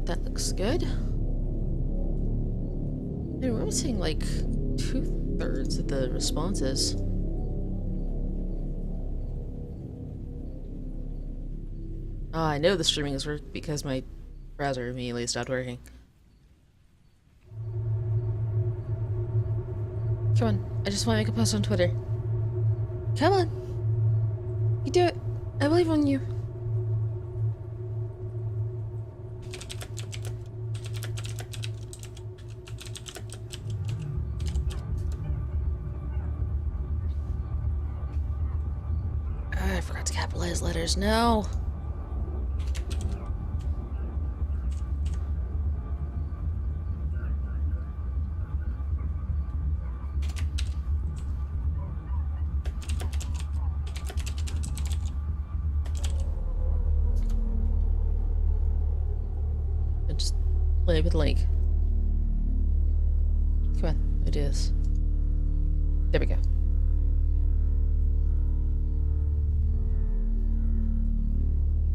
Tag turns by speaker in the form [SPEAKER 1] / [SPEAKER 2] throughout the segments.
[SPEAKER 1] That looks good. Hey, we're missing like 2/3 of the responses. I know the streaming is working because my browser immediately stopped working. Come on, I just want to make a post on Twitter. Come on! You do it! I believe in you! I forgot to capitalize letters. No! Just play with the link. Come on, I do this. There we go.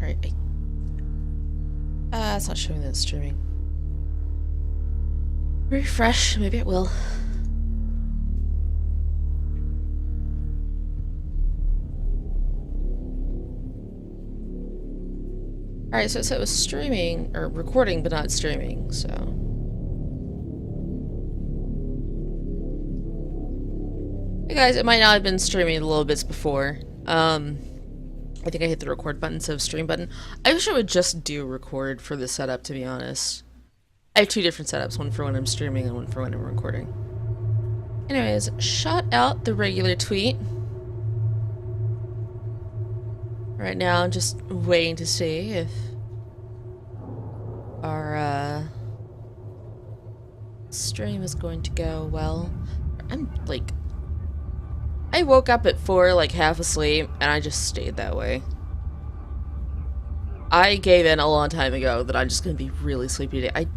[SPEAKER 1] Alright, it's not showing that it's streaming. Refresh, maybe it will. Alright, so it said it was streaming, or recording, but not streaming, so. Hey guys, it might not have been streaming a little bits before. I think I hit the record button instead of stream button. I wish I would just do record for this setup, to be honest. I have two different setups, one for when I'm streaming and one for when I'm recording. Anyways, shot out the regular tweet. Right now, I'm just waiting to see if our stream is going to go well. I'm like, I woke up at 4, like half asleep, and I just stayed that way. I gave in a long time ago that I'm just gonna be really sleepy today.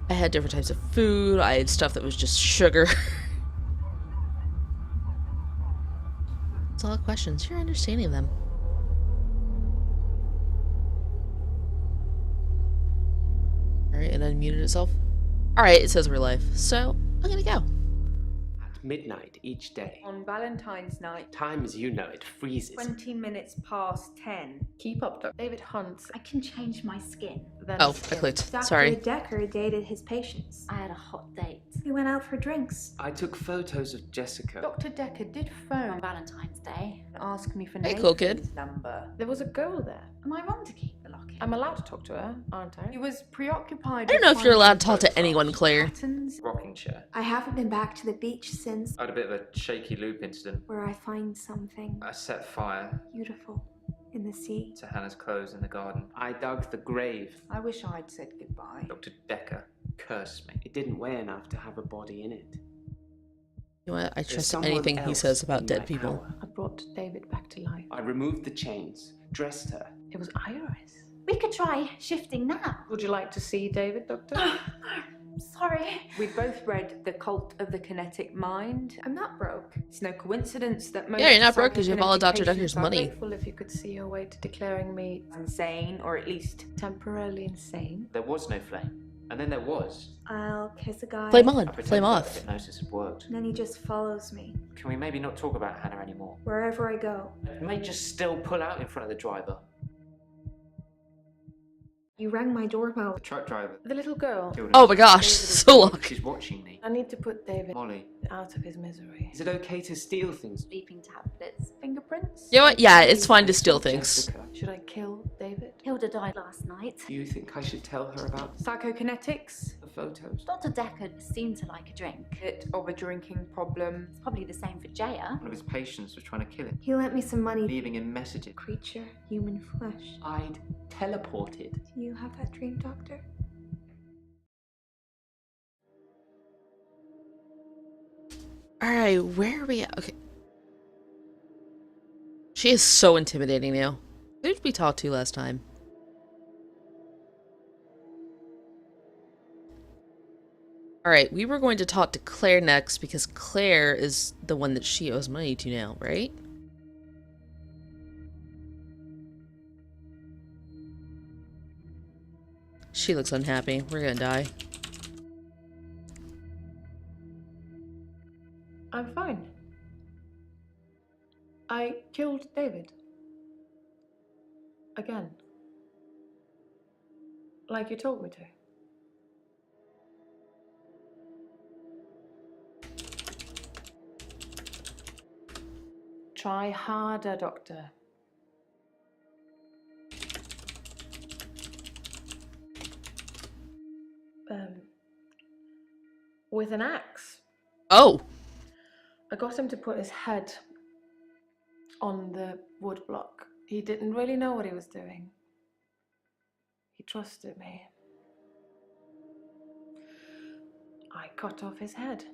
[SPEAKER 1] I had different types of food. I had stuff that was just sugar. It's a lot of questions. You're understanding them. Alright, it unmuted itself. Alright, it says we're live. So, I'm gonna go.
[SPEAKER 2] At midnight each day.
[SPEAKER 3] On Valentine's night.
[SPEAKER 2] Time as you know it freezes.
[SPEAKER 3] 20 minutes past 10. Keep up, Dr. David Hunt.
[SPEAKER 4] I can change my skin.
[SPEAKER 3] Then
[SPEAKER 1] Oh, I clicked.
[SPEAKER 5] Dr.
[SPEAKER 1] Sorry.
[SPEAKER 5] Decker dated his patients.
[SPEAKER 4] I had a hot date.
[SPEAKER 5] We went out for drinks.
[SPEAKER 2] I took photos of Jessica.
[SPEAKER 3] Dr. Decker did
[SPEAKER 4] On
[SPEAKER 3] phone
[SPEAKER 4] Valentine's Day.
[SPEAKER 3] and ask me for
[SPEAKER 1] Hey, cool
[SPEAKER 3] Nathan's
[SPEAKER 1] kid.
[SPEAKER 3] number. There was a girl there.
[SPEAKER 4] Am I wrong to keep the locket?
[SPEAKER 3] I'm allowed to talk to her, aren't I? He was preoccupied.
[SPEAKER 1] I don't know if you're allowed to talk to anyone, Claire.
[SPEAKER 3] Patterns.
[SPEAKER 6] Rocking chair.
[SPEAKER 5] I haven't been back to the beach since
[SPEAKER 6] I had a bit of a shaky loop incident.
[SPEAKER 5] where I find something
[SPEAKER 6] I set fire
[SPEAKER 5] beautiful in the sea.
[SPEAKER 6] to Hannah's clothes in the garden.
[SPEAKER 2] I dug the grave.
[SPEAKER 3] I wish I'd said goodbye.
[SPEAKER 6] Dr. Decker cursed me.
[SPEAKER 2] It didn't weigh enough to have a body in it.
[SPEAKER 1] You know what? I
[SPEAKER 2] There's
[SPEAKER 1] trust
[SPEAKER 2] someone
[SPEAKER 1] anything he
[SPEAKER 2] else
[SPEAKER 1] says about
[SPEAKER 2] in
[SPEAKER 1] dead
[SPEAKER 2] my
[SPEAKER 1] people.
[SPEAKER 2] power.
[SPEAKER 3] I brought David back to life.
[SPEAKER 2] I removed the chains, dressed her.
[SPEAKER 3] It was Iris.
[SPEAKER 4] We could try shifting now.
[SPEAKER 3] Would you like to see David, Doctor?
[SPEAKER 4] Sorry.
[SPEAKER 3] We both read The Cult of the Kinetic Mind.
[SPEAKER 5] I'm not broke.
[SPEAKER 3] It's no coincidence that most
[SPEAKER 1] Yeah, you're not broke 'cause you have all of Dr.
[SPEAKER 3] psychokinetic
[SPEAKER 1] Decker's
[SPEAKER 3] patients are
[SPEAKER 1] money.
[SPEAKER 3] grateful if you could see your way to declaring me insane, or at least temporarily insane.
[SPEAKER 6] There was no flame. And then there was.
[SPEAKER 5] I'll kiss a guy.
[SPEAKER 1] Flame on,
[SPEAKER 6] I pretended
[SPEAKER 1] flame
[SPEAKER 6] like
[SPEAKER 1] off.
[SPEAKER 6] hypnosis had worked.
[SPEAKER 5] And then he just follows me
[SPEAKER 6] Can we maybe not talk about Hannah anymore?
[SPEAKER 5] wherever I go.
[SPEAKER 6] You may just still pull out in front of the driver.
[SPEAKER 5] You rang my doorbell.
[SPEAKER 6] The truck driver.
[SPEAKER 3] The little girl.
[SPEAKER 6] killed
[SPEAKER 1] Oh my
[SPEAKER 6] herself.
[SPEAKER 1] gosh, so lucky.
[SPEAKER 6] She's watching me.
[SPEAKER 3] I need to put David
[SPEAKER 6] Molly,
[SPEAKER 3] out of his misery.
[SPEAKER 2] Is it okay to steal things?
[SPEAKER 4] Sleeping tablets.
[SPEAKER 3] Fingerprints?
[SPEAKER 1] You know what? Yeah, it's fine to steal things.
[SPEAKER 2] Jessica,
[SPEAKER 3] Should I kill David?
[SPEAKER 4] Hilda died last night.
[SPEAKER 2] do you think I should tell her about
[SPEAKER 3] Psychokinetics?
[SPEAKER 2] the photos?
[SPEAKER 4] Dr. Decker seemed to like a drink.
[SPEAKER 3] Bit of a drinking problem.
[SPEAKER 4] It's probably the same for Jaya.
[SPEAKER 6] one of his patients was trying to kill him,
[SPEAKER 5] He lent me some money.
[SPEAKER 6] leaving him messages.
[SPEAKER 5] Creature, human flesh.
[SPEAKER 2] I'd teleported.
[SPEAKER 5] Do you have that dream, Doctor?
[SPEAKER 1] Alright, where are we at? Okay. She is so intimidating now. Who did we talk to last time? Alright, we were going to talk to Claire next because Claire is the one that she owes money to now, right? She looks unhappy. We're gonna die.
[SPEAKER 3] I'm fine. I killed David. Again. Like you told me to. Try harder, Doctor. With an axe.
[SPEAKER 1] Oh!
[SPEAKER 3] I got him to put his head on the wood block. He didn't really know what he was doing. He trusted me. I cut off his head.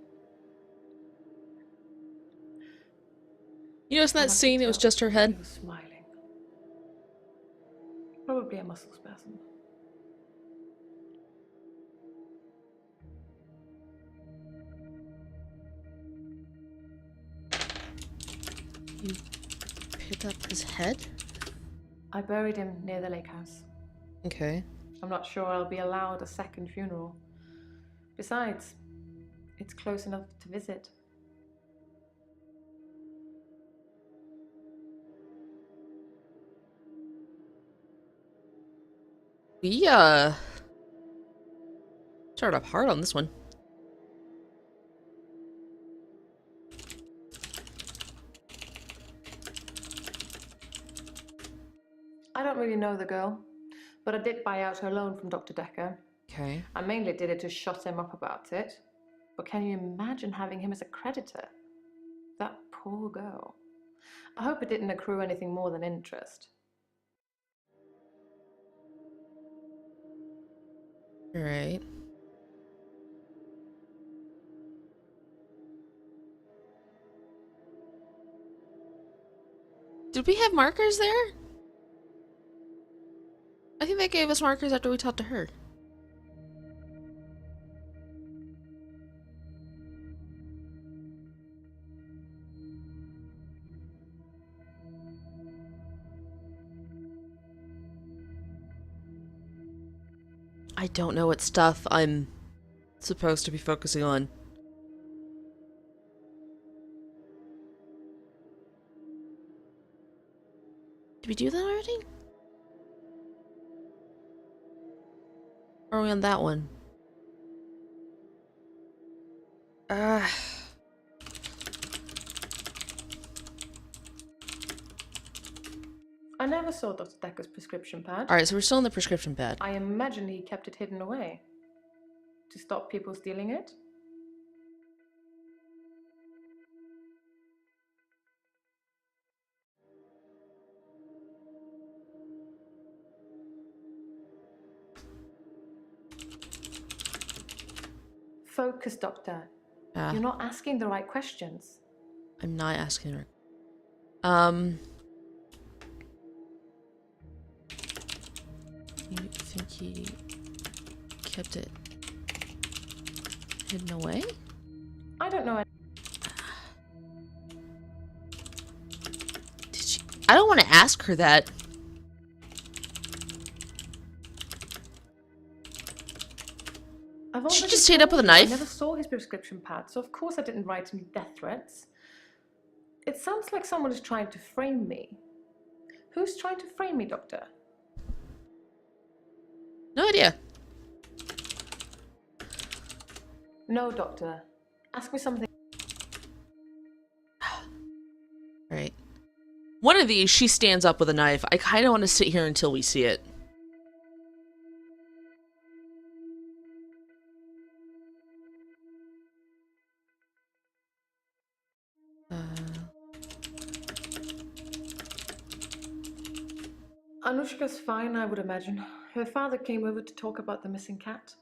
[SPEAKER 1] You notice in
[SPEAKER 3] And
[SPEAKER 1] that
[SPEAKER 3] I could
[SPEAKER 1] scene, it was
[SPEAKER 3] tell
[SPEAKER 1] just her head?
[SPEAKER 3] He was smiling. Probably a muscle spasm.
[SPEAKER 1] You picked up his head?
[SPEAKER 3] I buried him near the lake house.
[SPEAKER 1] Okay.
[SPEAKER 3] I'm not sure I'll be allowed a second funeral. Besides, it's close enough to visit.
[SPEAKER 1] We, started off hard on this one.
[SPEAKER 3] I don't really know the girl, but I did buy out her loan from Dr. Decker.
[SPEAKER 1] Okay.
[SPEAKER 3] I mainly did it to shut him up about it. But can you imagine having him as a creditor? That poor girl. I hope it didn't accrue anything more than interest.
[SPEAKER 1] Alright. Did we have markers there? I think they gave us markers after we talked to her. I don't know what stuff I'm supposed to be focusing on. Did we do that already? Or are we on that one?
[SPEAKER 3] I never saw Dr. Decker's prescription pad.
[SPEAKER 1] Alright, so we're still in the prescription pad.
[SPEAKER 3] I imagine he kept it hidden away to stop people stealing it. Focus, Doctor. You're not asking the right questions.
[SPEAKER 1] I'm not asking her. You think he kept it hidden away?
[SPEAKER 3] I don't know.
[SPEAKER 1] Did she? I don't want to ask her that.
[SPEAKER 3] I've
[SPEAKER 1] She
[SPEAKER 3] already
[SPEAKER 1] just stayed up
[SPEAKER 3] told
[SPEAKER 1] with a
[SPEAKER 3] you,
[SPEAKER 1] knife?
[SPEAKER 3] I never saw his prescription pad, so of course I didn't write him death threats. It sounds like someone is trying to frame me. Who's trying to frame me, Doctor?
[SPEAKER 1] No idea.
[SPEAKER 3] No, Doctor. Ask me something.
[SPEAKER 1] Right. One of these, she stands up with a knife. I kind of want to sit here until we see it.
[SPEAKER 3] Anushka's fine, I would imagine. Her father came over to talk about the missing cat.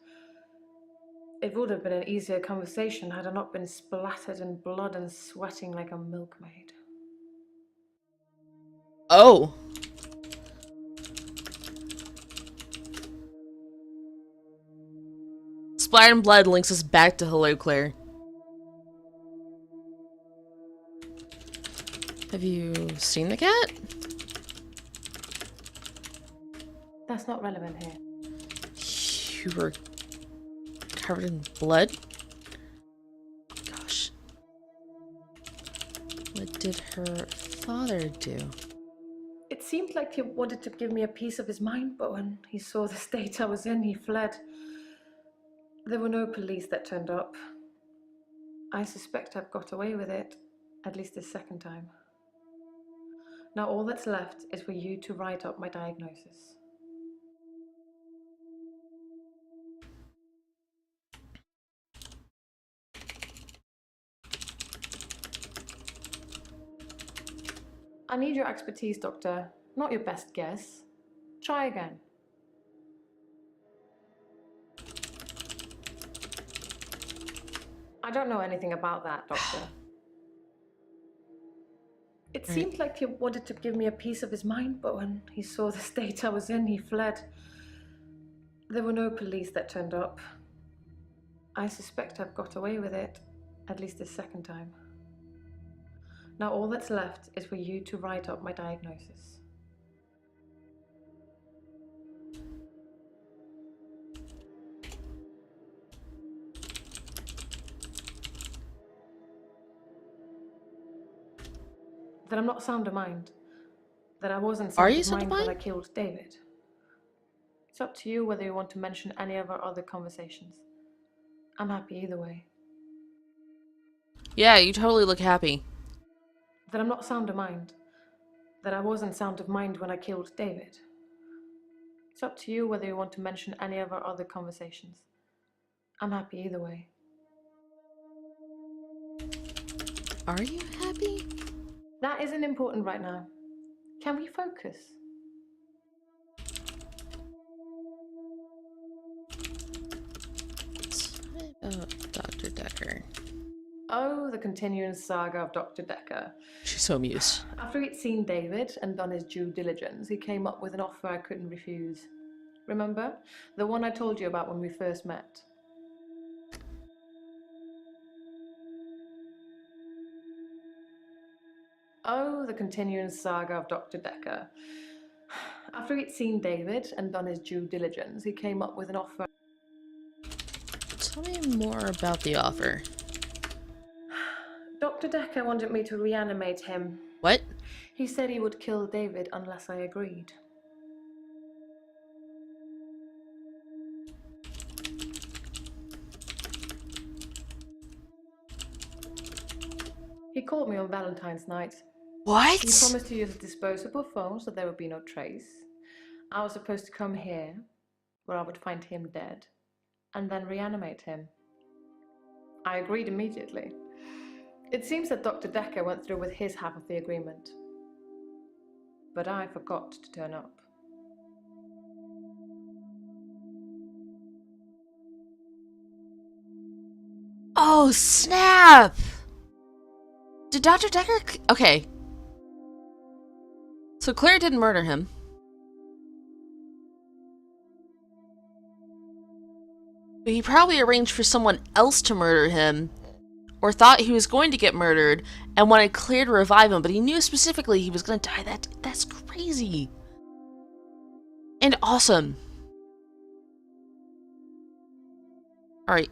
[SPEAKER 3] It would have been an easier conversation had I not been splattered in blood and sweating like a milkmaid.
[SPEAKER 1] Oh. Splatter and blood links us back to Hello Claire. Have you seen the cat?
[SPEAKER 3] That's not relevant here.
[SPEAKER 1] who were covered in blood? Gosh. What did her father do?
[SPEAKER 3] It seemed like he wanted to give me a piece of his mind, but when he saw the state I was in, he fled. There were no police that turned up. I suspect I've got away with it, at least this second time. Now all that's left is for you to write up my diagnosis. I need your expertise, Doctor, not your best guess. Try again. I don't know anything about that, Doctor. It seemed like he wanted to give me a piece of his mind, but when he saw the state I was in, he fled. There were no police that turned up. I suspect I've got away with it, at least this second time. Now all that's left is for you to write up my diagnosis. That I'm not sound of mind. That I wasn't
[SPEAKER 1] Are
[SPEAKER 3] sound
[SPEAKER 1] you
[SPEAKER 3] of
[SPEAKER 1] sound of
[SPEAKER 3] mind when I
[SPEAKER 1] mind?
[SPEAKER 3] killed David. It's up to you whether you want to mention any of our other conversations. I'm happy either way.
[SPEAKER 1] Yeah, you totally look happy.
[SPEAKER 3] That I'm not sound of mind. That I wasn't sound of mind when I killed David. It's up to you whether you want to mention any of our other conversations. I'm happy either way.
[SPEAKER 1] Are you happy?
[SPEAKER 3] That isn't important right now. Can we focus?
[SPEAKER 1] What about Dr. Decker?
[SPEAKER 3] Oh, the continuing saga of Dr. Decker.
[SPEAKER 1] She's so amused.
[SPEAKER 3] After he'd seen David and done his due diligence, he came up with an offer I couldn't refuse. Remember? The one I told you about when we first met. Oh, the continuing saga of Dr. Decker. After he'd seen David and done his due diligence, he came up with an offer.
[SPEAKER 1] Tell me more about the offer.
[SPEAKER 3] Dr. Decker wanted me to reanimate him.
[SPEAKER 1] What?
[SPEAKER 3] He said he would kill David unless I agreed. He called me on Valentine's night.
[SPEAKER 1] What?
[SPEAKER 3] He promised to use a disposable phone so there would be no trace. I was supposed to come here, where I would find him dead, and then reanimate him. I agreed immediately. It seems that Dr. Decker went through with his half of the agreement. But I forgot to turn up.
[SPEAKER 1] Oh, snap! Did Dr. Decker... Okay. So Claire didn't murder him. But he probably arranged for someone else to murder him, or thought he was going to get murdered, and wanted Claire to revive him, but he knew specifically he was going to die. That's crazy. And awesome. Alright.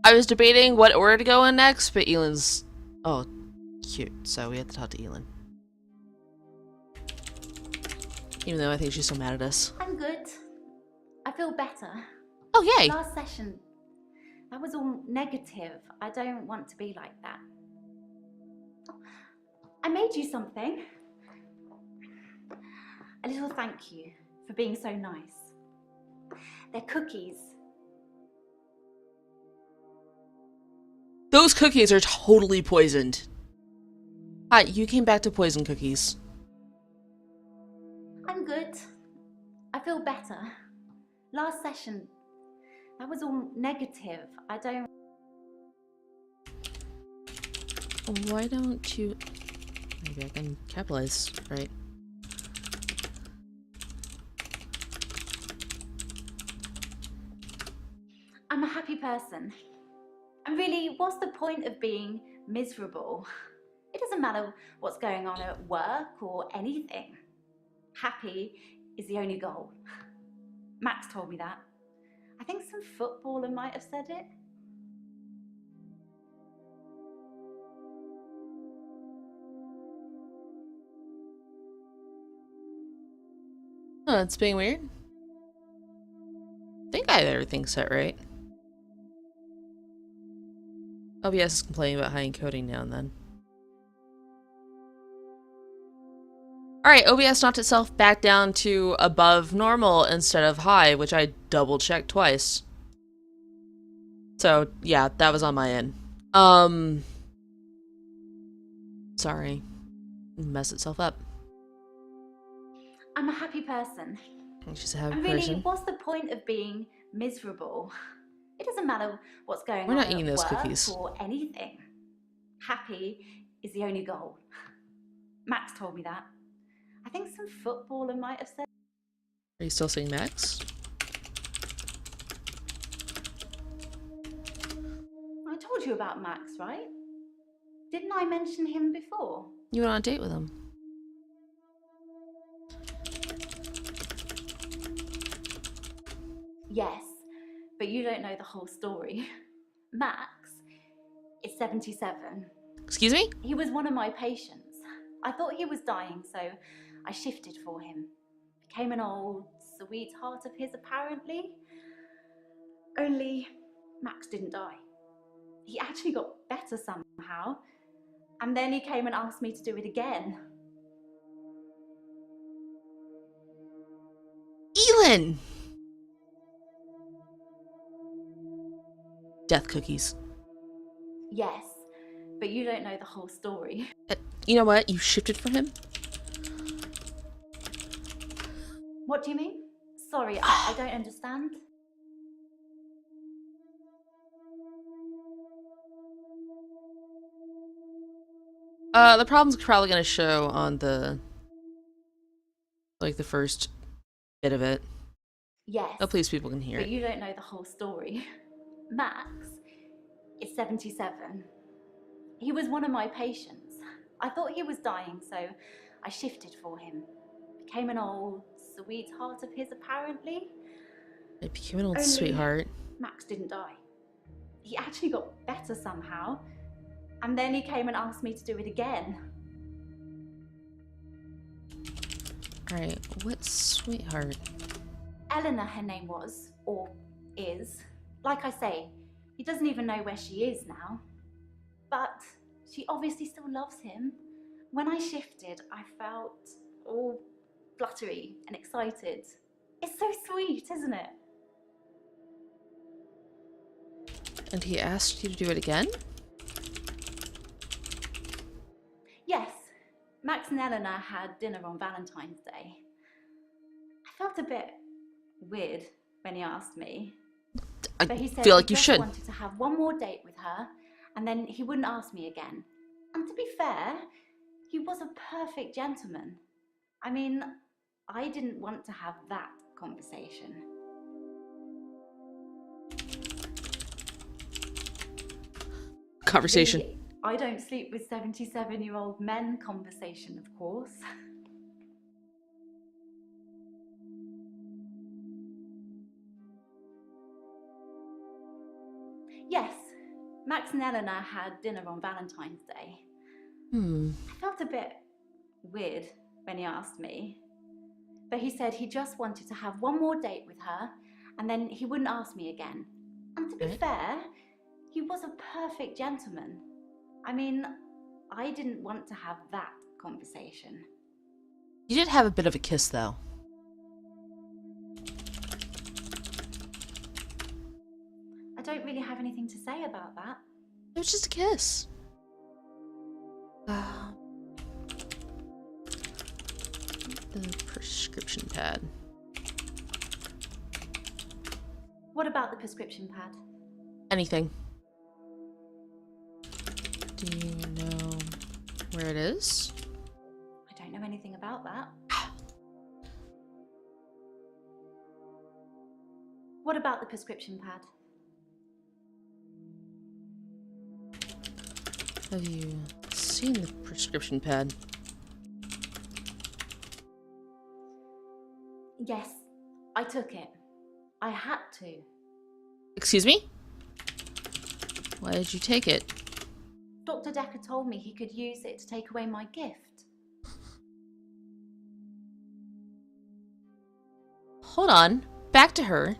[SPEAKER 1] I was debating what order to go in next, but Elon's... Oh, cute. So we have to talk to Elon. Even though I think she's so mad at us.
[SPEAKER 4] I'm good. I feel better.
[SPEAKER 1] Oh, yay!
[SPEAKER 4] Last session, that was all negative. I don't want to be like that. I made you something. A little thank you for being so nice. They're cookies.
[SPEAKER 1] Those cookies are totally poisoned. Hi, you came back to poison cookies.
[SPEAKER 4] I'm good. I feel better. Last session, that was all negative. I don't...
[SPEAKER 1] Why don't you... Maybe I can capitalize, right?
[SPEAKER 4] I'm a happy person. And really, what's the point of being miserable? It doesn't matter what's going on at work or anything. Happy is the only goal. Max told me that. I think some footballer might have said it.
[SPEAKER 1] Oh, it's being weird. I think I have everything set right. OBS is complaining about high encoding now and then. Alright, OBS knocked itself back down to above normal instead of high, which I double checked twice. So, yeah, that was on my end. Sorry. Messed itself up.
[SPEAKER 4] I'm a happy person.
[SPEAKER 1] She's a happy
[SPEAKER 4] And really,
[SPEAKER 1] person.
[SPEAKER 4] what's the point of being miserable? It doesn't matter what's going
[SPEAKER 1] We're
[SPEAKER 4] on
[SPEAKER 1] not
[SPEAKER 4] at
[SPEAKER 1] eating those
[SPEAKER 4] work
[SPEAKER 1] cookies.
[SPEAKER 4] or anything. Happy is the only goal. Max told me that. I think some footballer might have said.
[SPEAKER 1] Are you still seeing Max?
[SPEAKER 4] I told you about Max, right? Didn't I mention him before?
[SPEAKER 1] You went on a date with him.
[SPEAKER 4] Yes, but you don't know the whole story. Max is 77.
[SPEAKER 1] Excuse me?
[SPEAKER 4] He was one of my patients. I thought he was dying, so I shifted for him. Became an old sweetheart of his, apparently. Only Max didn't die. He actually got better somehow. And then he came and asked me to do it again.
[SPEAKER 1] Elin! Death cookies.
[SPEAKER 4] Yes, but you don't know the whole story.
[SPEAKER 1] You know what? You shifted for him?
[SPEAKER 4] What do you mean? Sorry, I don't understand.
[SPEAKER 1] The problem's probably gonna show on the... like, the first bit of it.
[SPEAKER 4] Yes.
[SPEAKER 1] Oh, please, people can hear
[SPEAKER 4] But
[SPEAKER 1] it.
[SPEAKER 4] you don't know the whole story. Max is 77. He was one of my patients. I thought he was dying, so I shifted for him. Became an old sweetheart of his, apparently.
[SPEAKER 1] It became an old
[SPEAKER 4] Only
[SPEAKER 1] sweetheart.
[SPEAKER 4] Max didn't die. He actually got better somehow. And then he came and asked me to do it again.
[SPEAKER 1] Alright, what sweetheart?
[SPEAKER 4] Eleanor, her name was, or is. Like I say, he doesn't even know where she is now. But she obviously still loves him. When I shifted, I felt all fluttery and excited. It's so sweet, isn't it?
[SPEAKER 1] And he asked you to do it again?
[SPEAKER 4] Yes, Max and Eleanor had dinner on Valentine's Day. I felt a bit weird when he asked me.
[SPEAKER 1] I
[SPEAKER 4] But he said
[SPEAKER 1] feel like
[SPEAKER 4] he
[SPEAKER 1] you
[SPEAKER 4] just
[SPEAKER 1] should.
[SPEAKER 4] wanted to have one more date with her, and then he wouldn't ask me again. And to be fair, he was a perfect gentleman. I mean, I didn't want to have that conversation.
[SPEAKER 1] Conversation.
[SPEAKER 4] The I don't sleep with 77-year-old men conversation, of course. Yes, Max and Eleanor had dinner on Valentine's Day. I felt a bit weird when he asked me. But he said he just wanted to have one more date with her, and then he wouldn't ask me again. And to be fair, he was a perfect gentleman. I mean, I didn't want to have that conversation.
[SPEAKER 1] You did have a bit of a kiss, though.
[SPEAKER 4] I don't really have anything to say about that.
[SPEAKER 1] It was just a kiss. The prescription pad.
[SPEAKER 4] What about the prescription pad?
[SPEAKER 1] Anything. Do you know where it is?
[SPEAKER 4] I don't know anything about that. What about the prescription pad?
[SPEAKER 1] Have you seen the prescription pad?
[SPEAKER 4] Yes, I took it. I had to.
[SPEAKER 1] Excuse me? Why did you take it?
[SPEAKER 4] Dr. Decker told me he could use it to take away my gift.
[SPEAKER 1] Hold on. Back to her.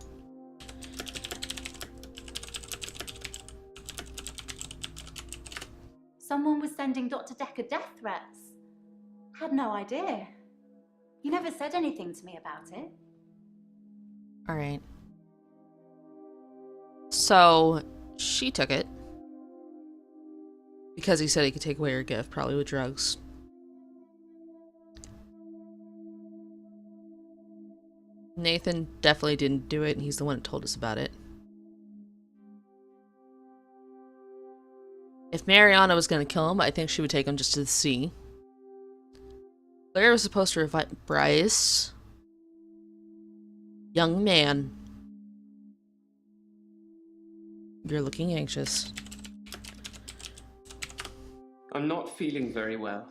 [SPEAKER 4] Someone was sending Dr. Decker death threats. Had no idea. He never said anything to me about it.
[SPEAKER 1] Alright. So, she took it. Because he said he could take away her gift, probably with drugs. Nathan definitely didn't do it, and he's the one that told us about it. If Mariana was going to kill him, I think she would take him just to the sea. Claire was supposed to revive Bryce. Young man. You're looking anxious.
[SPEAKER 2] I'm not feeling very well.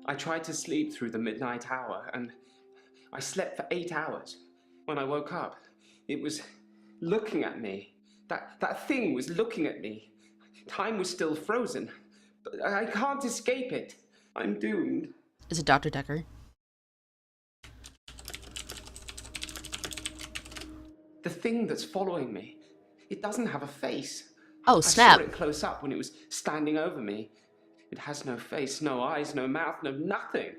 [SPEAKER 2] I tried to sleep through the midnight hour, and I slept for 8 hours. When I woke up, it was looking at me. That thing was looking at me. Time was still frozen. But I can't escape it. I'm doomed.
[SPEAKER 1] Is it Dr. Decker?
[SPEAKER 2] The thing that's following me, it doesn't have a face.
[SPEAKER 1] Oh,
[SPEAKER 2] I
[SPEAKER 1] snap.
[SPEAKER 2] saw it close up when it was standing over me. It has no face, no eyes, no mouth, no nothing.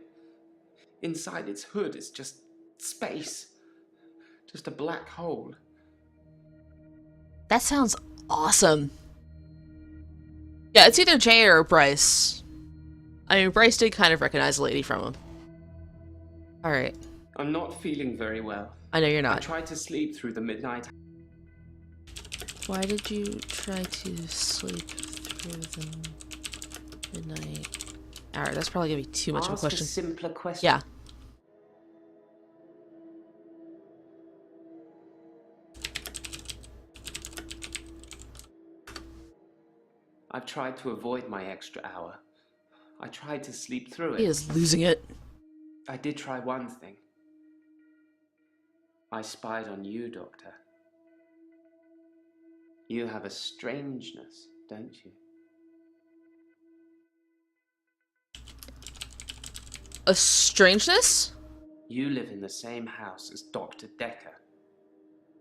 [SPEAKER 2] Inside its hood is just space. Just a black hole.
[SPEAKER 1] That sounds awesome. Yeah, it's either Jay or Bryce. I mean, Bryce did kind of recognize the lady from him. Alright.
[SPEAKER 2] I'm not feeling very well.
[SPEAKER 1] I know you're
[SPEAKER 2] I
[SPEAKER 1] not.
[SPEAKER 2] tried to sleep through the midnight.
[SPEAKER 1] Why did you try to sleep through the midnight? Alright, that's probably gonna be too much of a
[SPEAKER 2] Ask
[SPEAKER 1] question.
[SPEAKER 2] a simpler question.
[SPEAKER 1] Yeah.
[SPEAKER 2] I've tried to avoid my extra hour. I tried to sleep through
[SPEAKER 1] He
[SPEAKER 2] it.
[SPEAKER 1] is losing it.
[SPEAKER 2] I did try one thing. I spied on you, Doctor. You have a strangeness, don't you?
[SPEAKER 1] A strangeness?
[SPEAKER 2] You live in the same house as Dr. Decker.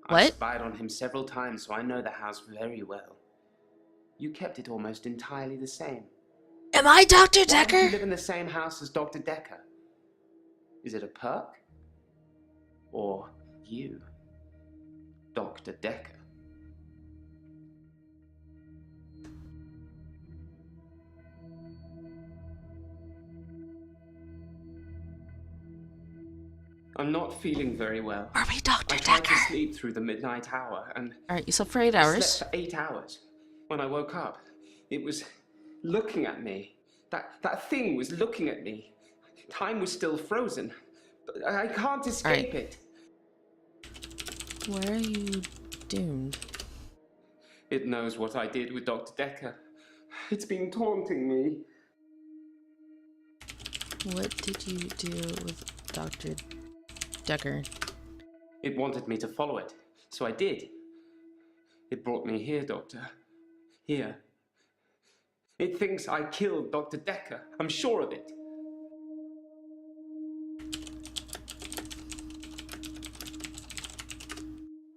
[SPEAKER 2] I
[SPEAKER 1] What?
[SPEAKER 2] spied on him several times, so I know the house very well. You kept it almost entirely the same.
[SPEAKER 1] Am I Dr.
[SPEAKER 2] Why did you
[SPEAKER 1] Decker?
[SPEAKER 2] live in the same house as Dr. Decker? Is it a perk? Or you, Dr. Decker? I'm not feeling very well.
[SPEAKER 1] Are we Dr.
[SPEAKER 2] I tried to
[SPEAKER 1] Decker?
[SPEAKER 2] sleep through the midnight hour, and
[SPEAKER 1] Alright, you slept for 8
[SPEAKER 2] I
[SPEAKER 1] hours.
[SPEAKER 2] slept for 8 hours. When I woke up, it was looking at me. That thing was looking at me. Time was still frozen. But I can't escape it.
[SPEAKER 1] Why are you doomed?
[SPEAKER 2] It knows what I did with Dr. Decker. It's been taunting me.
[SPEAKER 1] What did you do with Dr. Decker?
[SPEAKER 2] It wanted me to follow it, so I did. It brought me here, Doctor. Here. It thinks I killed Dr. Decker. I'm sure of it.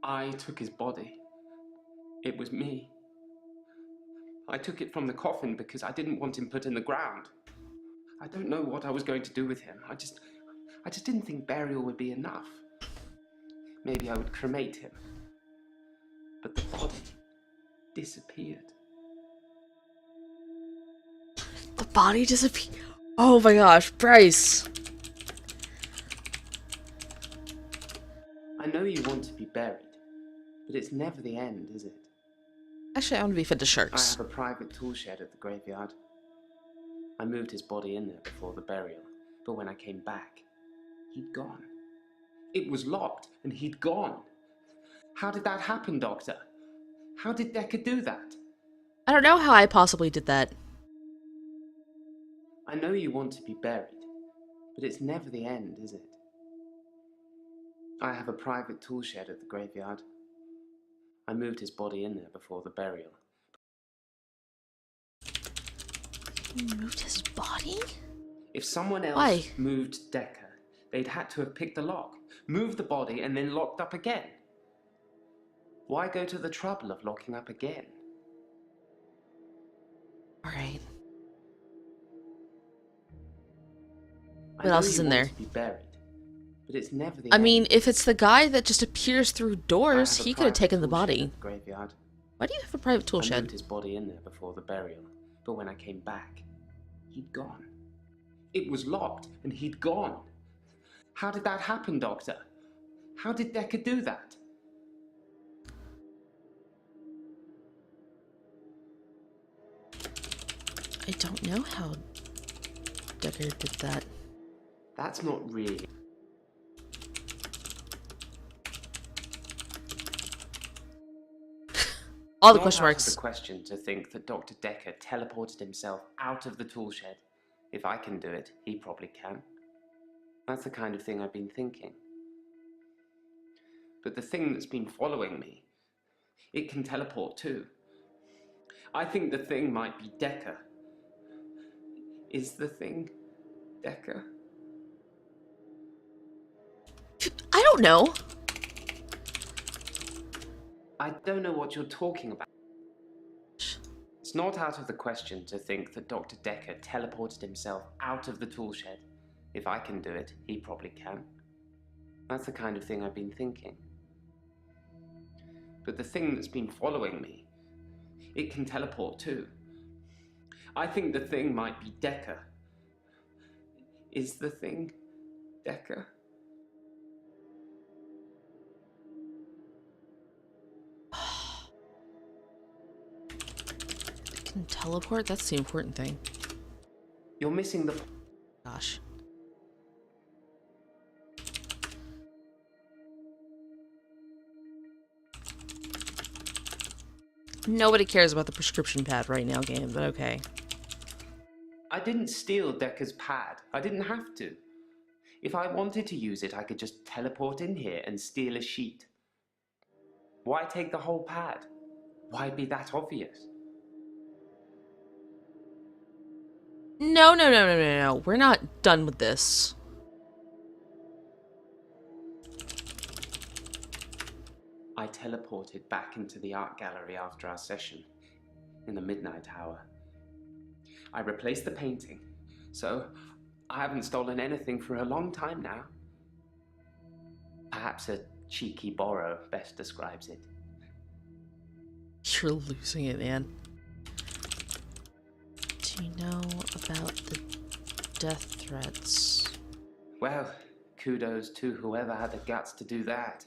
[SPEAKER 2] I took his body. It was me. I took it from the coffin because I didn't want him put in the ground. I don't know what I was going to do with him. I just didn't think burial would be enough. Maybe I would cremate him. But the body disappeared.
[SPEAKER 1] The body disappeared. Oh my gosh, Bryce.
[SPEAKER 2] I know you want to be buried, but it's never the end, is it?
[SPEAKER 1] Actually, I want to be fed to
[SPEAKER 2] I
[SPEAKER 1] sharks.
[SPEAKER 2] have a private tool shed at the graveyard. I moved his body in there before the burial, but when I came back, he'd gone. It was locked, and he'd gone. How did that happen, Doctor? How did Decker do that?
[SPEAKER 1] I don't know how I possibly did that.
[SPEAKER 2] I know you want to be buried, but it's never the end, is it? I have a private tool shed at the graveyard. I moved his body in there before the burial.
[SPEAKER 1] You moved his body?
[SPEAKER 2] If someone else
[SPEAKER 1] Why?
[SPEAKER 2] moved Decker, they'd had to have picked the lock, moved the body, and then locked up again. Why go to the trouble of locking up again?
[SPEAKER 1] Alright.
[SPEAKER 2] I
[SPEAKER 1] What
[SPEAKER 2] know
[SPEAKER 1] else is
[SPEAKER 2] you
[SPEAKER 1] in
[SPEAKER 2] want
[SPEAKER 1] there?
[SPEAKER 2] to be buried, but it's never the
[SPEAKER 1] I
[SPEAKER 2] end.
[SPEAKER 1] mean, if it's the guy that just appears through
[SPEAKER 2] I
[SPEAKER 1] doors,
[SPEAKER 2] have a
[SPEAKER 1] he could have
[SPEAKER 2] private
[SPEAKER 1] taken the
[SPEAKER 2] tool shed
[SPEAKER 1] body.
[SPEAKER 2] at the graveyard.
[SPEAKER 1] Why do you have a private tool
[SPEAKER 2] I
[SPEAKER 1] shed?
[SPEAKER 2] moved his body in there before the burial, but when I came back, he'd gone. It was locked, and he'd gone. How did that happen, Doctor? How did Decker do that?
[SPEAKER 1] I don't know how Decker did that.
[SPEAKER 2] That's not really.
[SPEAKER 1] All the
[SPEAKER 2] Not
[SPEAKER 1] question
[SPEAKER 2] out of
[SPEAKER 1] marks.
[SPEAKER 2] the question to think that Dr. Decker teleported himself out of the tool shed. If I can do it, he probably can. That's the kind of thing I've been thinking. But the thing that's been following me, it can teleport too. I think the thing might be Decker. Is the thing Decker?
[SPEAKER 1] I don't know.
[SPEAKER 2] I don't know what you're talking about. It's not out of the question to think that Dr. Decker teleported himself out of the tool shed. If I can do it, he probably can. That's the kind of thing I've been thinking. But the thing that's been following me, it can teleport too. I think the thing might be Decker. Is the thing Decker?
[SPEAKER 1] Can teleport? That's the important thing.
[SPEAKER 2] You're missing the...
[SPEAKER 1] Gosh. Nobody cares about the prescription pad right now, game, but okay.
[SPEAKER 2] I didn't steal Decker's pad. I didn't have to. If I wanted to use it, I could just teleport in here and steal a sheet. Why take the whole pad? Why be that obvious?
[SPEAKER 1] No, no, no, no, no, no. We're not done with this.
[SPEAKER 2] I teleported back into the art gallery after our session, in the midnight hour. I replaced the painting, so I haven't stolen anything for a long time now. Perhaps a cheeky borrow best describes it.
[SPEAKER 1] You're losing it, man. Do you know about the death threats?
[SPEAKER 2] Well, kudos to whoever had the guts to do that.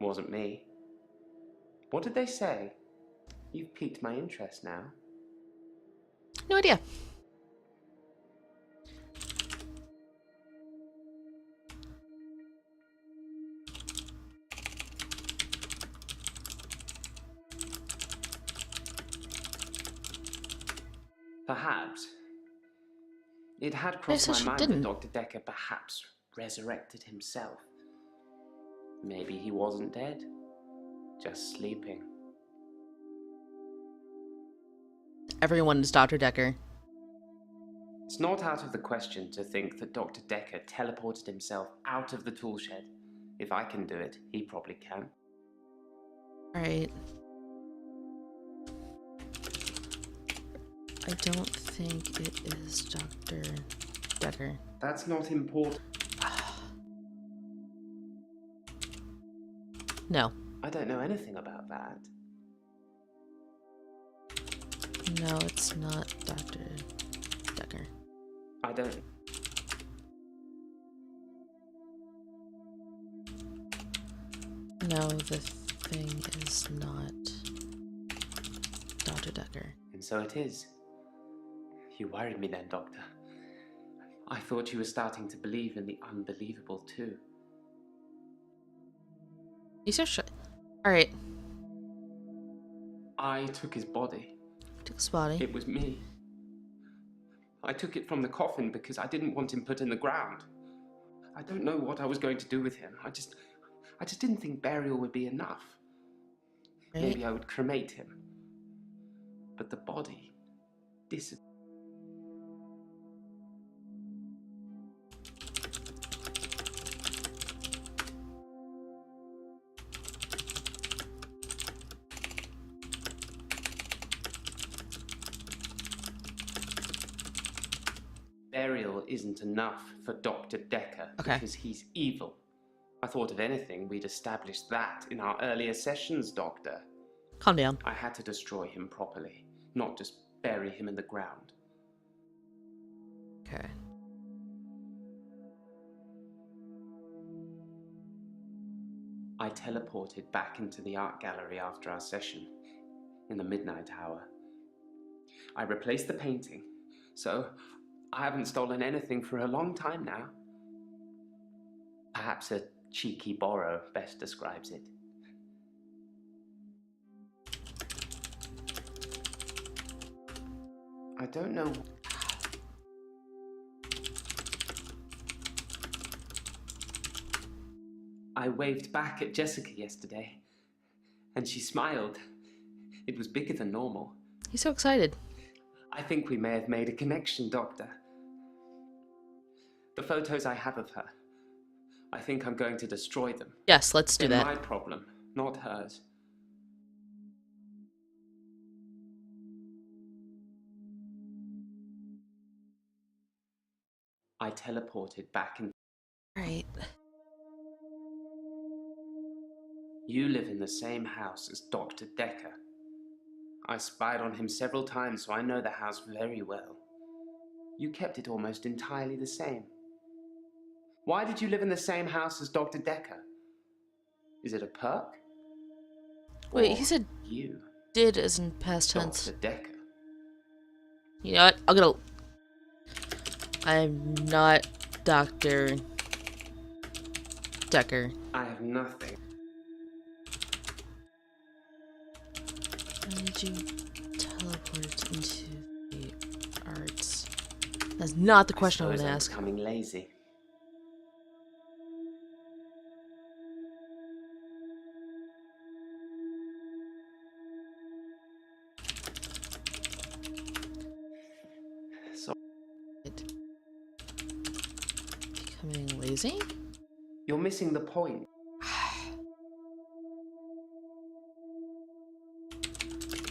[SPEAKER 2] Wasn't me. What did they say? You've piqued my interest now.
[SPEAKER 1] No idea.
[SPEAKER 2] Perhaps. It had
[SPEAKER 1] They
[SPEAKER 2] crossed
[SPEAKER 1] said
[SPEAKER 2] my
[SPEAKER 1] she
[SPEAKER 2] mind
[SPEAKER 1] didn't.
[SPEAKER 2] that Dr. Decker perhaps resurrected himself. Maybe he wasn't dead, just sleeping.
[SPEAKER 1] Everyone is Dr. Decker.
[SPEAKER 2] It's not out of the question to think that Dr. Decker teleported himself out of the tool shed. If I can do it, he probably can.
[SPEAKER 1] Alright. I don't think it is Dr. Decker.
[SPEAKER 2] That's not important.
[SPEAKER 1] No.
[SPEAKER 2] I don't know anything about that.
[SPEAKER 1] No, it's not Dr. Decker.
[SPEAKER 2] I don't.
[SPEAKER 1] No, the thing is not Dr. Decker.
[SPEAKER 2] And so it is. You worried me then, Doctor. I thought you were starting to believe in the unbelievable too.
[SPEAKER 1] You so Alright.
[SPEAKER 2] I took his body.
[SPEAKER 1] Took his body.
[SPEAKER 2] It was me. I took it from the coffin because I didn't want him put in the ground. I don't know what I was going to do with him. I just didn't think burial would be enough.
[SPEAKER 1] Right?
[SPEAKER 2] Maybe I would cremate him. But the body disappeared. Burial isn't enough for Dr. Decker
[SPEAKER 1] Okay.
[SPEAKER 2] because he's evil. I thought if anything, we'd established that in our earlier sessions, Doctor.
[SPEAKER 1] Calm down.
[SPEAKER 2] I had to destroy him properly, not just bury him in the ground.
[SPEAKER 1] Okay.
[SPEAKER 2] I teleported back into the art gallery after our session, in the midnight hour. I replaced the painting, so I haven't stolen anything for a long time now. Perhaps a cheeky borrow best describes it. I don't know. I waved back at Jessica yesterday, and she smiled. It was bigger than normal.
[SPEAKER 1] He's so excited.
[SPEAKER 2] I think we may have made a connection, Doctor. The photos I have of her, I think I'm going to destroy them.
[SPEAKER 1] Yes, let's do
[SPEAKER 2] They're
[SPEAKER 1] that.
[SPEAKER 2] my problem, not hers. I teleported back in.
[SPEAKER 1] Right.
[SPEAKER 2] You live in the same house as Dr. Decker. I spied on him several times, so I know the house very well. You kept it almost entirely the same. Why did you live in the same house as Dr. Decker? Is it a perk?
[SPEAKER 1] Wait,
[SPEAKER 2] Or
[SPEAKER 1] he said
[SPEAKER 2] you,
[SPEAKER 1] did as in past tense.
[SPEAKER 2] Dr. Decker.
[SPEAKER 1] You know what? I'm not Dr. Decker.
[SPEAKER 2] I have nothing.
[SPEAKER 1] How did you teleport into the arts? That's not the question I'm
[SPEAKER 2] suppose
[SPEAKER 1] gonna
[SPEAKER 2] I'm
[SPEAKER 1] ask.
[SPEAKER 2] becoming lazy. So
[SPEAKER 1] Becoming lazy?
[SPEAKER 2] you're missing the point.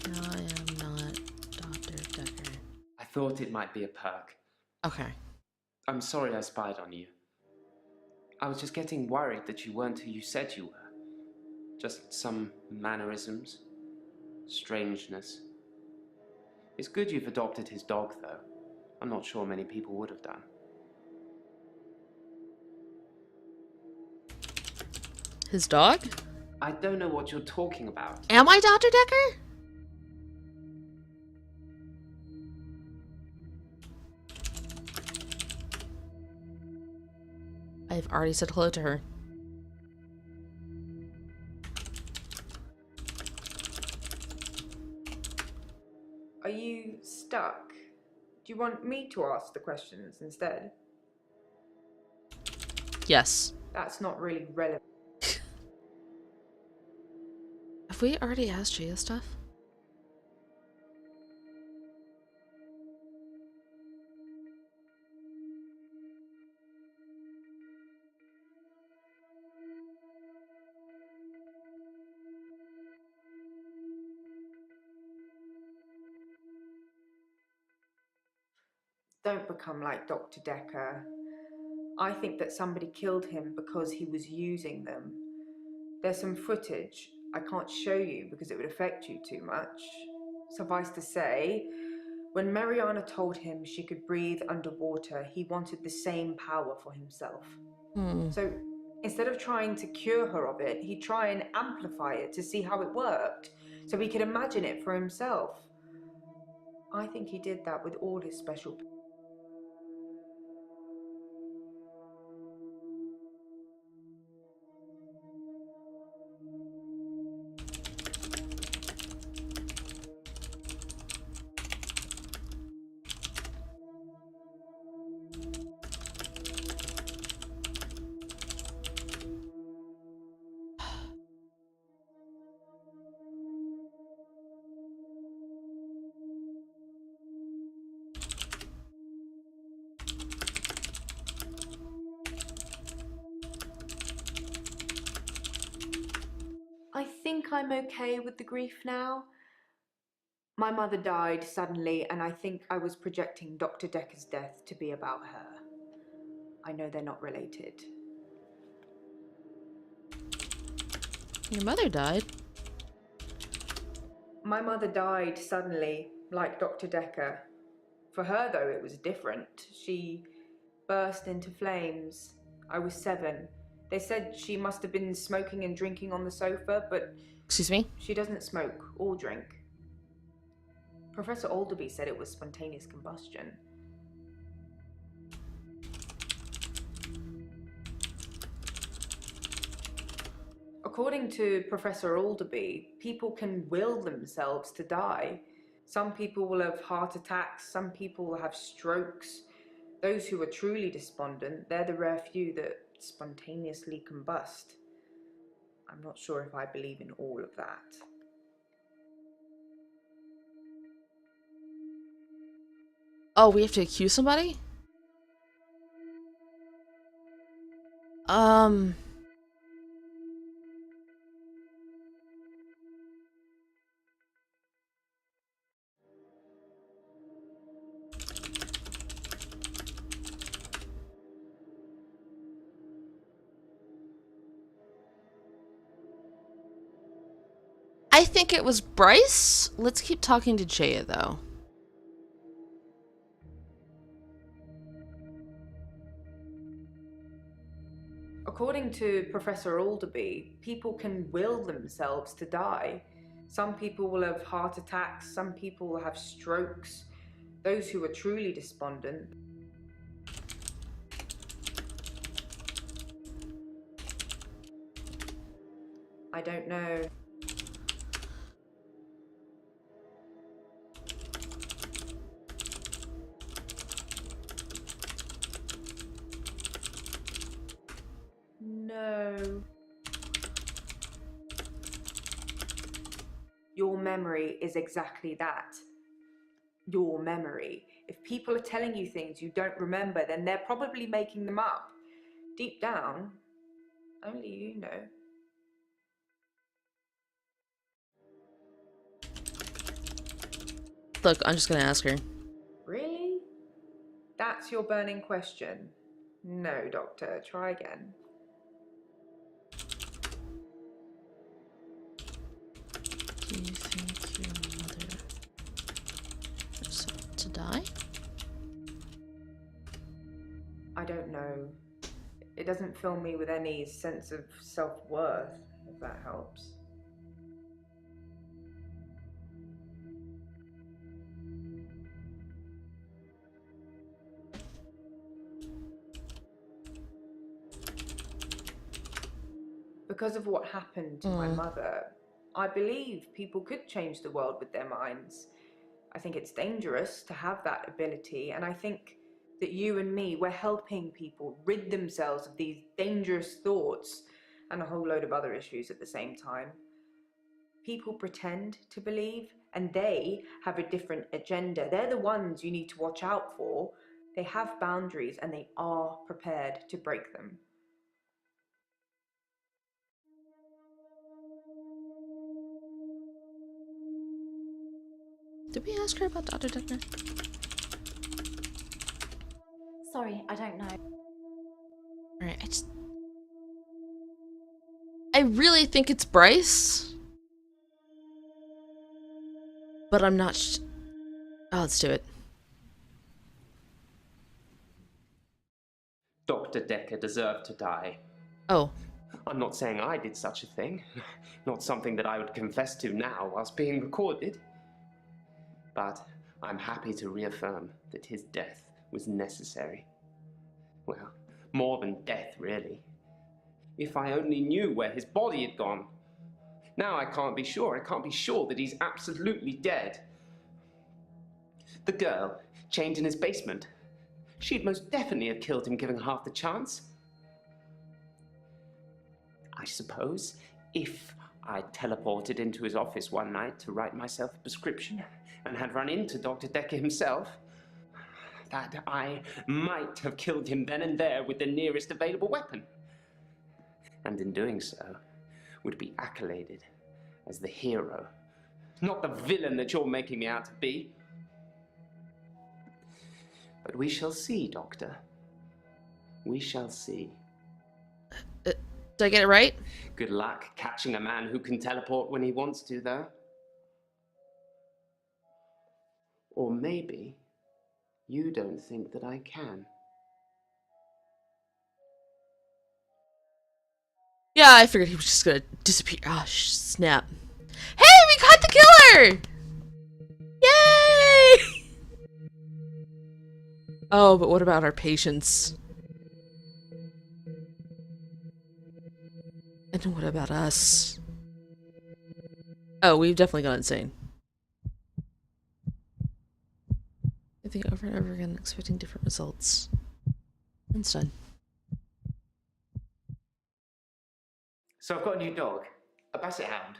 [SPEAKER 1] No, I am not Dr. Decker.
[SPEAKER 2] I thought it might be a perk.
[SPEAKER 1] Okay.
[SPEAKER 2] I'm sorry I spied on you. I was just getting worried that you weren't who you said you were. Just some mannerisms, strangeness. It's good you've adopted his dog, though. I'm not sure many people would have done.
[SPEAKER 1] His dog?
[SPEAKER 2] I don't know what you're talking about.
[SPEAKER 1] Am I Dr. Decker? I've already said hello to her.
[SPEAKER 7] Are you stuck? Do you want me to ask the questions instead?
[SPEAKER 1] Yes.
[SPEAKER 7] That's not really relevant.
[SPEAKER 1] Have we already asked Jaya stuff?
[SPEAKER 7] Don't become like Dr. Decker. I think that somebody killed him because he was using them. There's some footage I can't show you because it would affect you too much. Suffice to say, when Mariana told him she could breathe underwater, he wanted the same power for himself. So instead of trying to cure her of it, he'd try and amplify it to see how it worked, so he could imagine it for himself. I think he did that with all his special. I think I'm okay with the grief now. My mother died suddenly, and I think I was projecting Dr. Decker's death to be about her. I know they're not related.
[SPEAKER 1] Your mother died?
[SPEAKER 7] My mother died suddenly, like Dr. Decker. For her, though, it was different. She burst into flames. I was 7. They said she must have been smoking and drinking on the sofa, but
[SPEAKER 1] Excuse me?
[SPEAKER 7] she doesn't smoke or drink. Professor Alderby said it was spontaneous combustion. According to Professor Alderby, people can will themselves to die. Some people will have heart attacks, some people will have strokes. Those who are truly despondent, they're the rare few that spontaneously combust. I'm not sure if I believe in all of that.
[SPEAKER 1] Oh, we have to accuse somebody? Um... I think it was Bryce. Let's keep talking to Jaya, though.
[SPEAKER 7] According to Professor Alderby, people can will themselves to die. Some people will have heart attacks, some people will have strokes. Those who are truly despondent. I don't know. No. Your memory is exactly that. Your memory. If people are telling you things you don't remember, then they're probably making them up. Deep down, only you know.
[SPEAKER 1] Look, I'm just gonna ask her.
[SPEAKER 7] Really? That's your burning question? No, Doctor. Try again.
[SPEAKER 1] Do you think your mother deserved to die?
[SPEAKER 7] I don't know. It doesn't fill me with any sense of self-worth, if that helps. Because of what happened to my mother, I believe people could change the world with their minds. I think it's dangerous to have that ability, and I think that you and me, we're helping people rid themselves of these dangerous thoughts and a whole load of other issues at the same time. People pretend to believe, and they have a different agenda. They're the ones you need to watch out for. They have boundaries, and they are prepared to break them.
[SPEAKER 1] Did we ask her about Dr. Decker?
[SPEAKER 4] Sorry, I don't know.
[SPEAKER 1] Alright, I really think it's Bryce. But I'm not oh, let's do it.
[SPEAKER 2] Dr. Decker deserved to die.
[SPEAKER 1] Oh.
[SPEAKER 2] I'm not saying I did such a thing. Not something that I would confess to now whilst being recorded. But I'm happy to reaffirm that his death was necessary. Well, more than death, really. If I only knew where his body had gone. Now I can't be sure. I can't be sure that he's absolutely dead. The girl, chained in his basement. She'd most definitely have killed him given half the chance. I suppose if I'd teleported into his office one night to write myself a prescription and had run into Dr. Decker himself, that I might have killed him then and there with the nearest available weapon. And in doing so, would be accoladed as the hero, not the villain that you're making me out to be. But we shall see, Doctor. We shall see.
[SPEAKER 1] Did I get it right?
[SPEAKER 2] Good luck catching a man who can teleport when he wants to, though. Or maybe you don't think that I can.
[SPEAKER 1] Yeah, I figured he was just gonna disappear. Ah, snap. Hey, we caught the killer! Yay! Oh, but what about our patients? And what about us? Oh, we've definitely gone insane. I think over and over again, expecting different results. And it's done.
[SPEAKER 6] So I've got a new dog, a basset hound.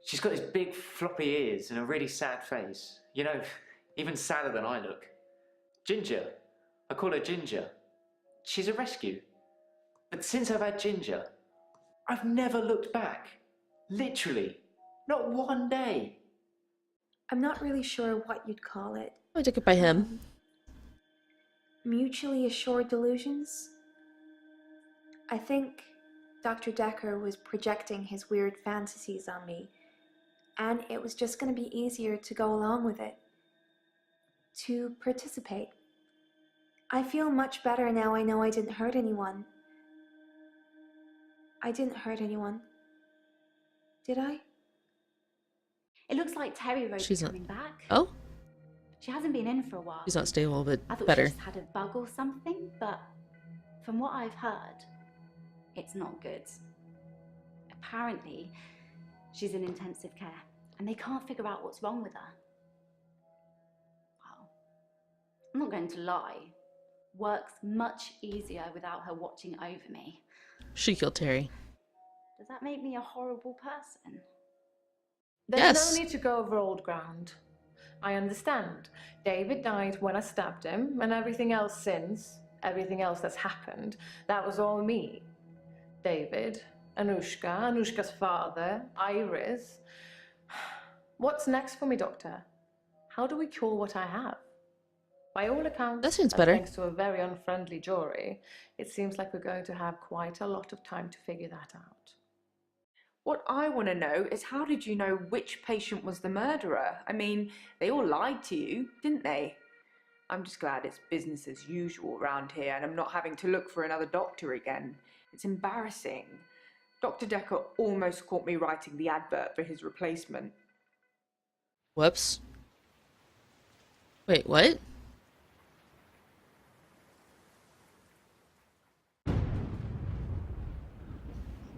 [SPEAKER 6] She's got these big floppy ears and a really sad face. You know, even sadder than I look. Ginger. I call her Ginger. She's a rescue. But since I've had Ginger, I've never looked back. Literally. Not one day.
[SPEAKER 5] I'm not really sure what you'd call it.
[SPEAKER 1] I took it by him.
[SPEAKER 5] Mutually assured delusions? I think Dr. Decker was projecting his weird fantasies on me, and it was just going to be easier to go along with it. To participate. I feel much better now I know I didn't hurt anyone. I didn't hurt anyone. Did I?
[SPEAKER 4] It looks like Terry Rose
[SPEAKER 1] She's
[SPEAKER 4] is
[SPEAKER 1] not-
[SPEAKER 4] coming back.
[SPEAKER 1] Oh?
[SPEAKER 4] She hasn't been in for a while.
[SPEAKER 1] He's not stable, but
[SPEAKER 4] I thought
[SPEAKER 1] better.
[SPEAKER 4] she just had a bug or something, but from what I've heard, it's not good. Apparently, she's in intensive care, and they can't figure out what's wrong with her. Well, I'm not going to lie. Works much easier without her watching over me.
[SPEAKER 1] She killed Terry.
[SPEAKER 4] Does that make me a horrible person?
[SPEAKER 3] There's
[SPEAKER 1] Yes.
[SPEAKER 3] no need to go over old ground. I understand. David died when I stabbed him, and everything else since, everything else that's happened, that was all me. David, Anushka's father, Iris. What's next for me, Doctor? How do we cure what I have? By all accounts,
[SPEAKER 1] That seems
[SPEAKER 3] and
[SPEAKER 1] better.
[SPEAKER 3] thanks to a very unfriendly jury, it seems like we're going to have quite a lot of time to figure that out.
[SPEAKER 7] What I want to know is, how did you know which patient was the murderer? I mean, they all lied to you, didn't they? I'm just glad it's business as usual around here and I'm not having to look for another doctor again. It's embarrassing. Dr. Decker almost caught me writing the advert for his replacement.
[SPEAKER 1] Whoops. Wait, what?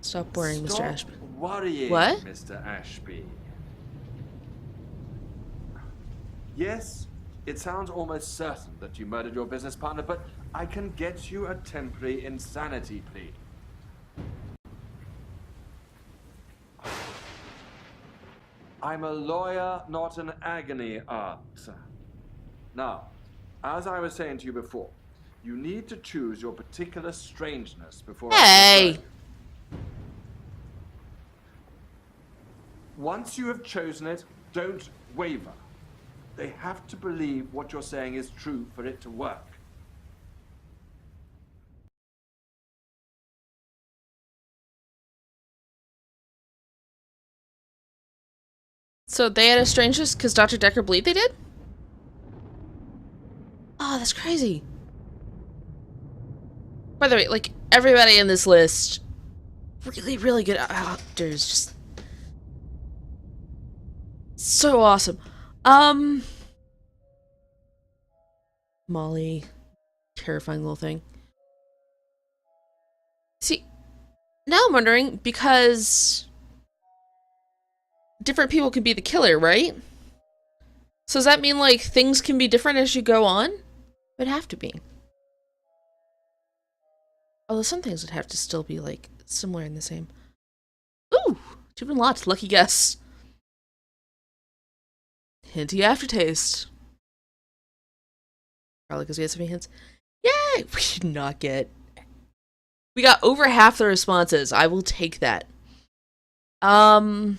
[SPEAKER 1] Stop worrying, Mr.
[SPEAKER 8] Stop
[SPEAKER 1] Ashby.
[SPEAKER 8] worrying,
[SPEAKER 1] What?
[SPEAKER 8] Mr. Ashby. Yes, it sounds almost certain that you murdered your business partner, but I can get you a temporary insanity plea. I'm a lawyer, not an agony aunt. Now, as I was saying to you before, you need to choose your particular strangeness before I
[SPEAKER 1] Hey!
[SPEAKER 8] refer you. Once you have chosen it, don't waver. They have to believe what you're saying is true for it to work.
[SPEAKER 1] So they had a strangeness because Dr. Decker believed they did? Oh, that's crazy. By the way, like, everybody in this list, really, really good actors. Just so awesome. Molly, terrifying little thing. See, now I'm wondering, because different people can be the killer, right? So does that mean, like, things can be different as you go on? It'd have to be. Although some things would have to still be, like, similar and the same. Ooh! Two and lots. Lucky guess. Hinty aftertaste. Probably because we had so many hints. Yay! We did not get... We got over half the responses. I will take that. Um.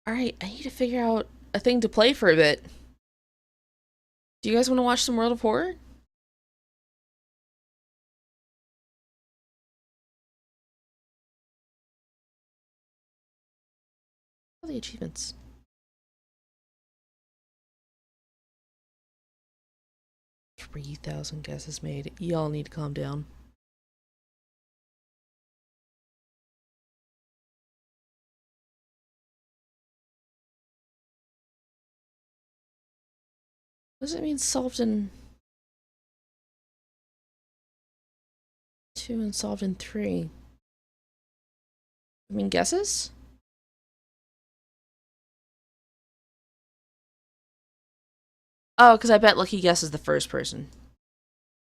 [SPEAKER 1] Alright, I need to figure out a thing to play for a bit. Do you guys want to watch some World of Horror? All the achievements. 3,000 guesses made. Y'all need to calm down. What does it mean solved in 2 and solved in 3? I mean guesses? Oh, because I bet Lucky Guess is the first person.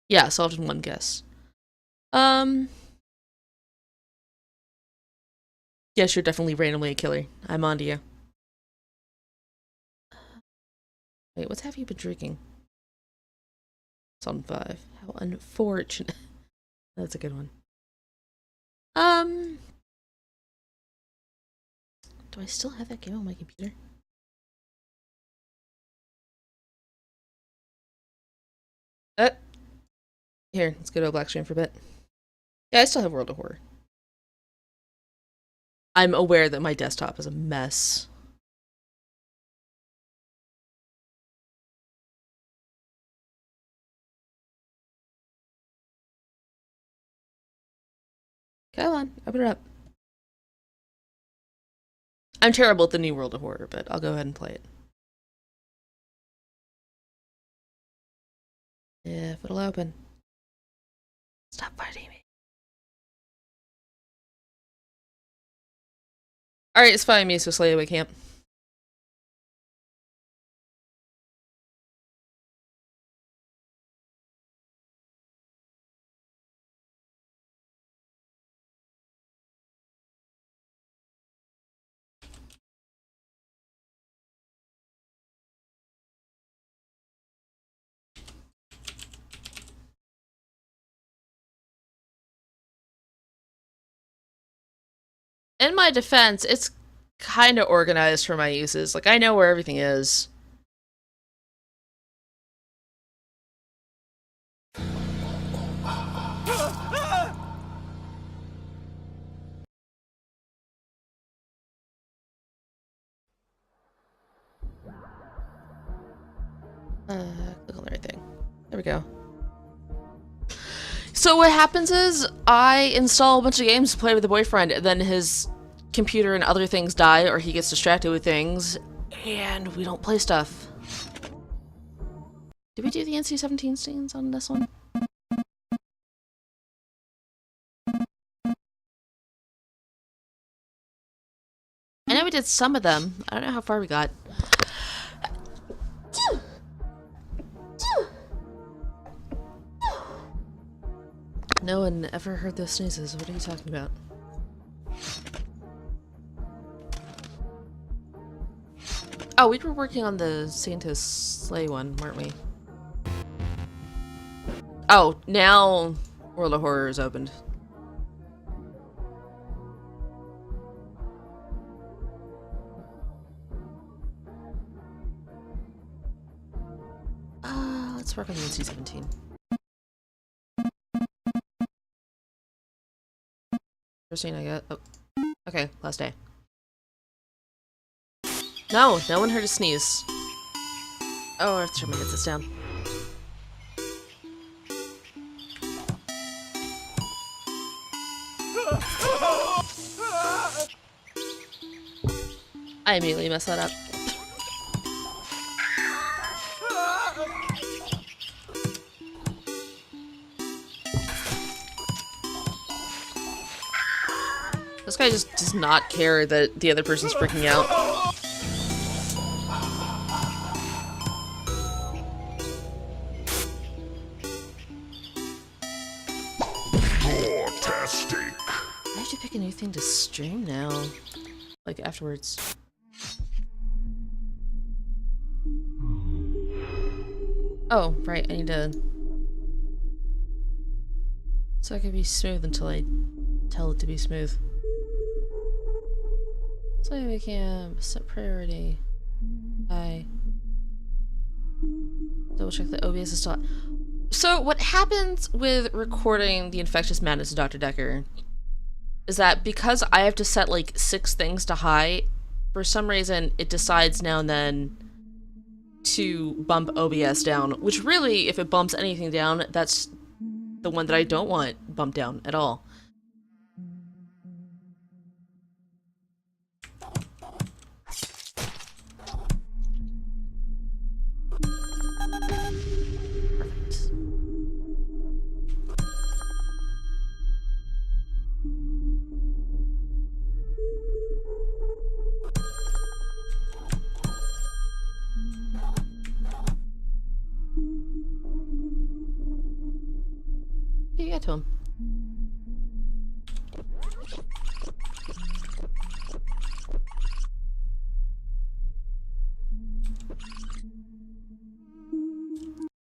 [SPEAKER 1] Yeah, solved in 1 guess. Yes, you're definitely randomly a killer. I'm on to you. Wait, what have you been drinking? It's on 5. How unfortunate. That's a good one. Do I still have that game on my computer? Here, let's go to a black screen for a bit. Yeah, I still have World of Horror. I'm aware that my desktop is a mess. Come on, open it up. I'm terrible at the new World of Horror, but I'll go ahead and play it. If it'll open. Stop fighting me. Alright, it's fine, me, so Slayaway Camp. In my defense, it's kind of organized for my uses. Like, I know where everything is. Click on the right thing. There we go. So what happens is, I install a bunch of games to play with the boyfriend, and then his computer and other things die, or he gets distracted with things, and we don't play stuff. Did we do the NC-17 scenes on this one? I know we did some of them. I don't know how far we got. No one ever heard those sneezes. What are you talking about? Oh, we were working on the Santa's sleigh one, weren't we? Oh, now World of Horror is opened. Let's work on the NC-17. First thing I got. Oh, okay, last day. No, no one heard a sneeze. Oh, I have to try to get this down. I immediately messed that up. This guy just does not care that the other person's freaking out.
[SPEAKER 9] Fantastic.
[SPEAKER 1] I have to pick a new thing to stream now. Like, afterwards. Oh, right, I need to... So I can be smooth until I tell it to be smooth. So we can set priority. Bye. Double check the OBS is still. So what happens with recording the infectious madness of Dr. Decker is that because I have to set like 6 things to high, for some reason it decides now and then to bump OBS down, which really, if it bumps anything down, that's the one that I don't want bumped down at all. Perfect. You get to him.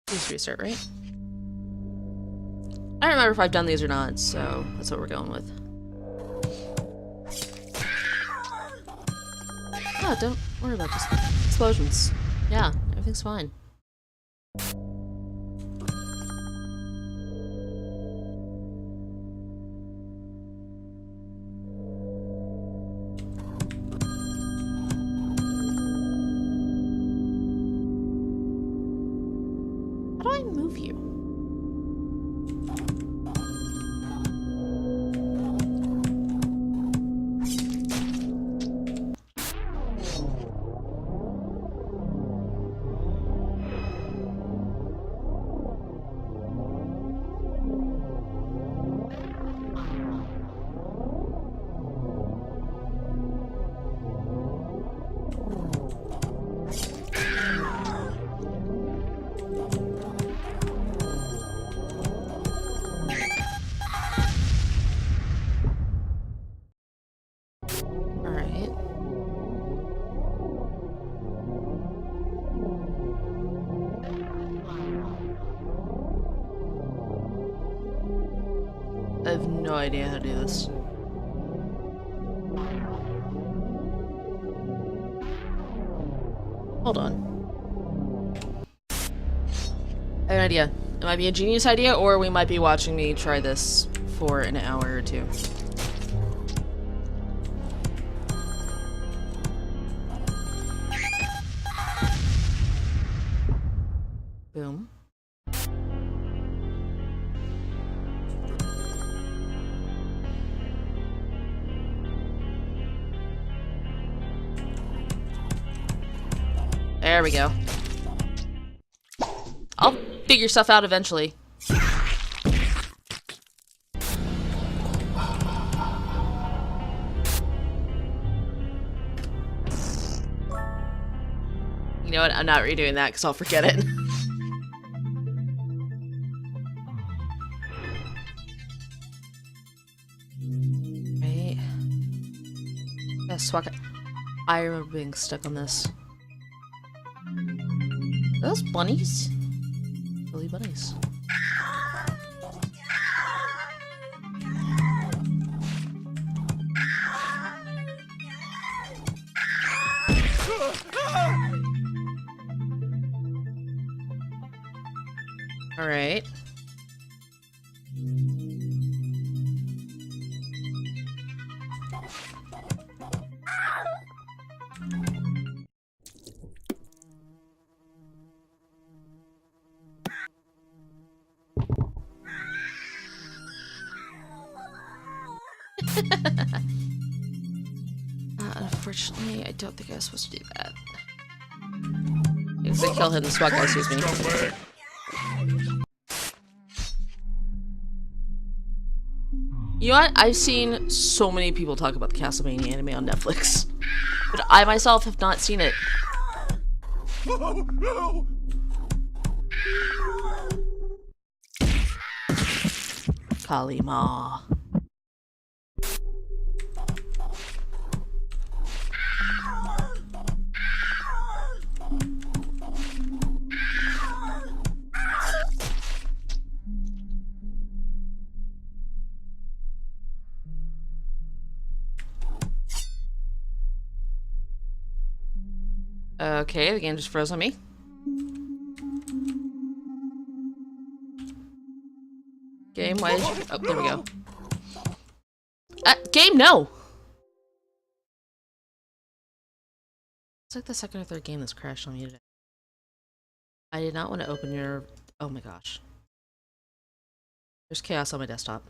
[SPEAKER 1] Please restart, right? I don't remember if I've done these or not, so that's what we're going with. Oh, don't worry about just explosions. Yeah, everything's fine. How do I move you? Alright. I have no idea how to do this. Hold on. I have an idea. It might be a genius idea, or we might be watching me try this for an hour or 2. Boom. There we go. I'll figure stuff out eventually. You know what? I'm not redoing that because I'll forget it. Right. Yeah, swap it. I remember being stuck on this. Are those bunnies? Billy bunnies. All right. Unfortunately, I don't think I was supposed to do that. Because I kill him, the SWAT guy sees me. You know what? I've seen so many people talk about the Castlevania anime on Netflix. But I myself have not seen it. Kalima. Okay, the game just froze on me. Game, why did you... Oh, there we go. Game, no! It's like the second or third game that's crashed on me today. I did not want to open your... Oh my gosh. There's chaos on my desktop.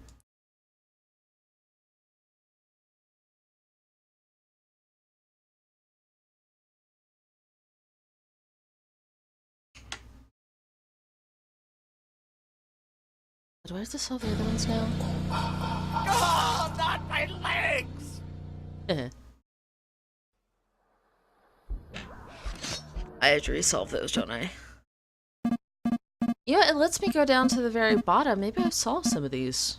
[SPEAKER 1] Do I have to solve the other ones now?
[SPEAKER 9] Oh, not my legs!
[SPEAKER 1] I have to resolve those, don't I? Yeah, it lets me go down to the very bottom. Maybe I've solved some of these.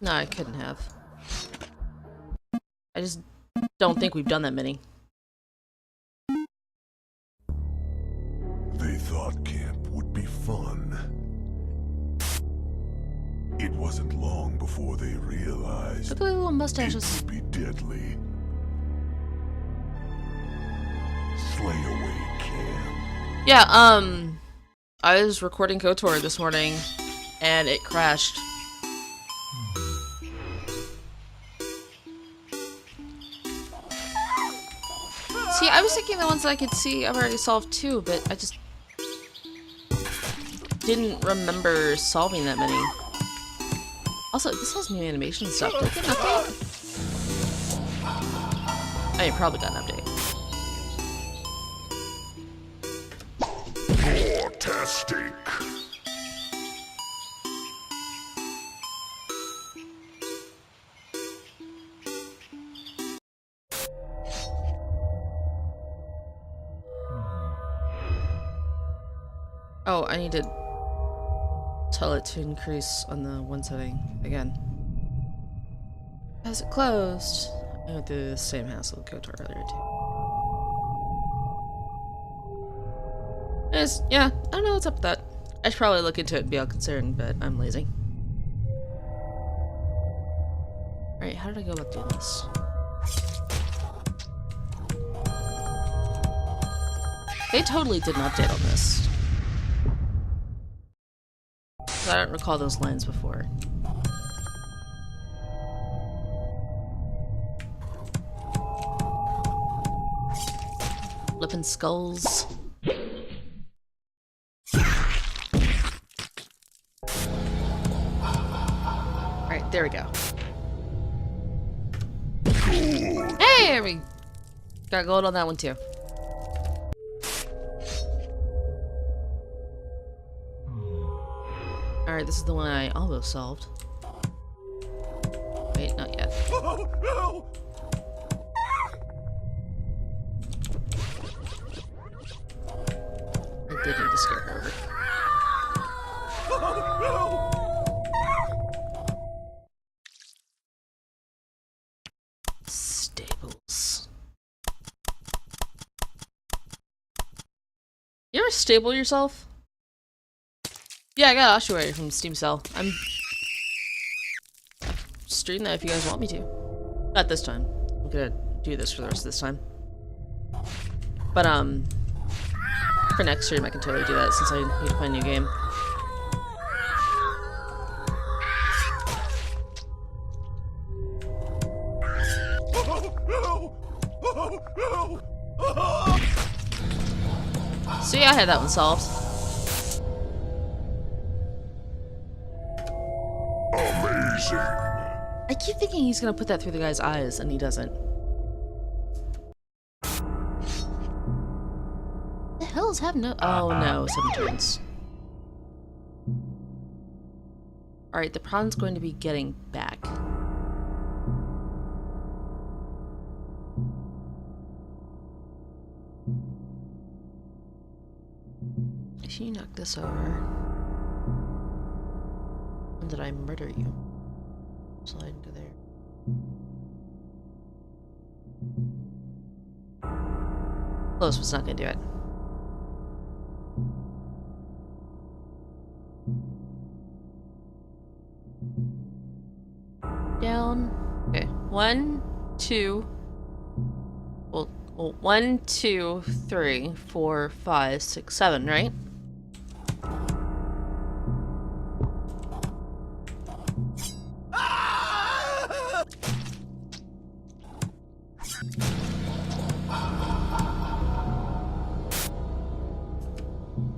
[SPEAKER 1] No, I couldn't have. I just don't think we've done that many.
[SPEAKER 10] They thought camp would be fun. It wasn't long before they realized
[SPEAKER 1] Look at the little
[SPEAKER 10] it
[SPEAKER 1] mustaches.
[SPEAKER 10] could be deadly. Slay away camp.
[SPEAKER 1] Yeah, I was recording KOTOR this morning, and it crashed. See, I was thinking the ones that I could see I've already solved too, but I just didn't remember solving that many. Also, this has new animation stuff. Did it get an update? I mean, probably got an update.
[SPEAKER 10] Fantastic.
[SPEAKER 1] Oh, I need to tell it to increase on the one setting again. Has it closed? I went through the same hassle with KOTOR earlier too. Yeah, I don't know what's up with that. I should probably look into it and be all concerned, but I'm lazy. Alright, how did I go about doing this? They totally did an update on this. I don't recall those lines before. Flippin' skulls. Alright, there we go. Hey, we got gold on that one too. Alright, this is the one I almost solved. Wait, not yet.
[SPEAKER 9] Oh, no!
[SPEAKER 1] I did need to scare her over.
[SPEAKER 9] Oh,
[SPEAKER 1] Stables. You ever stable yourself? Yeah, I got Oshua'i from Steam Cell. I'm stream that if you guys want me to. Not this time. I'm gonna do this for the rest of this time. But for next stream I can totally do that since I need to find a new game. See, I had that one solved.
[SPEAKER 10] Amazing.
[SPEAKER 1] I keep thinking he's gonna put that through the guy's eyes, and he doesn't. The hell is happening? Oh no, 7 turns. Alright, the problem's going to be getting back. If you knock this over, when did I murder you? Slide into there. Close was not gonna do it. down. Okay, 1, 2. Well, 1, 2, 3, 4, 5, 6, 7, right?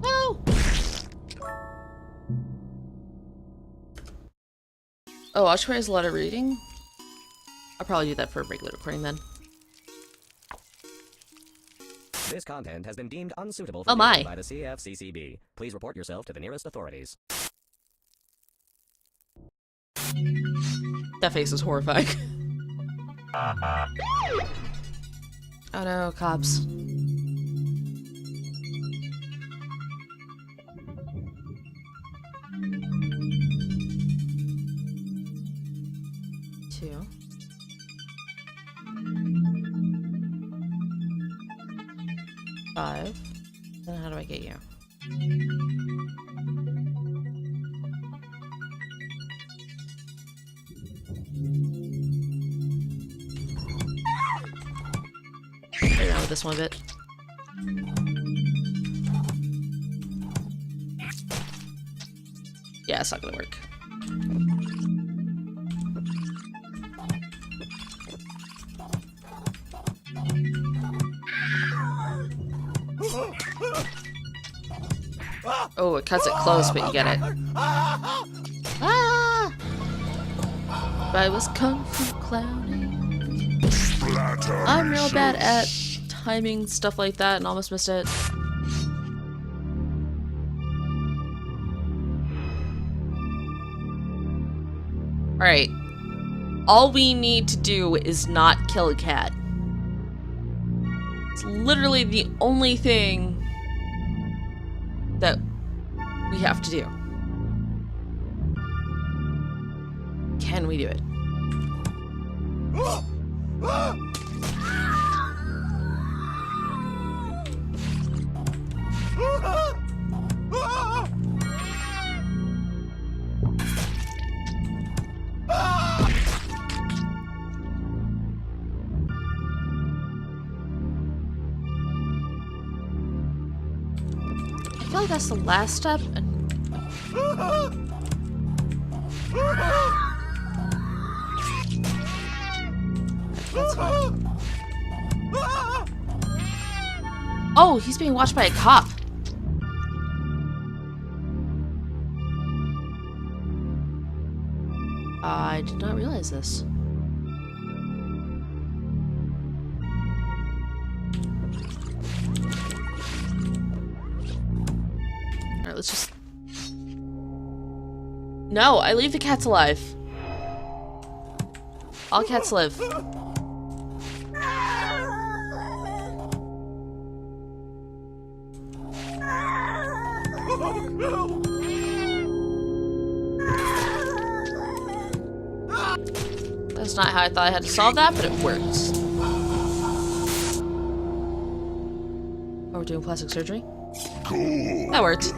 [SPEAKER 1] No! Oh, Osprey has a lot of reading? I'll probably do that for a regular recording then.
[SPEAKER 11] This content has been deemed unsuitable
[SPEAKER 1] Oh
[SPEAKER 11] for
[SPEAKER 1] my.
[SPEAKER 11] viewing by the CFCCB. Please report yourself to the nearest authorities.
[SPEAKER 1] That face is horrifying. Oh no, cops. Two. Five. Then how do I get you? Play around with this one a bit. Yeah, it's not gonna work. Oh, it cuts it close, but you get it. Ah! I was kung fu clowning. I'm real bad at timing stuff like that and almost missed it. Alright. All we need to do is not kill a cat. It's literally the only thing that we have to do. Can we do it? I feel like that's the last step, and that's fine. Oh, he's being watched by a cop. I did not realize this. Alright, let's just... No, I leave the cats alive. All cats live. That's not how I thought I had to solve that, but it works. Oh, we're doing plastic surgery? Cool. That worked.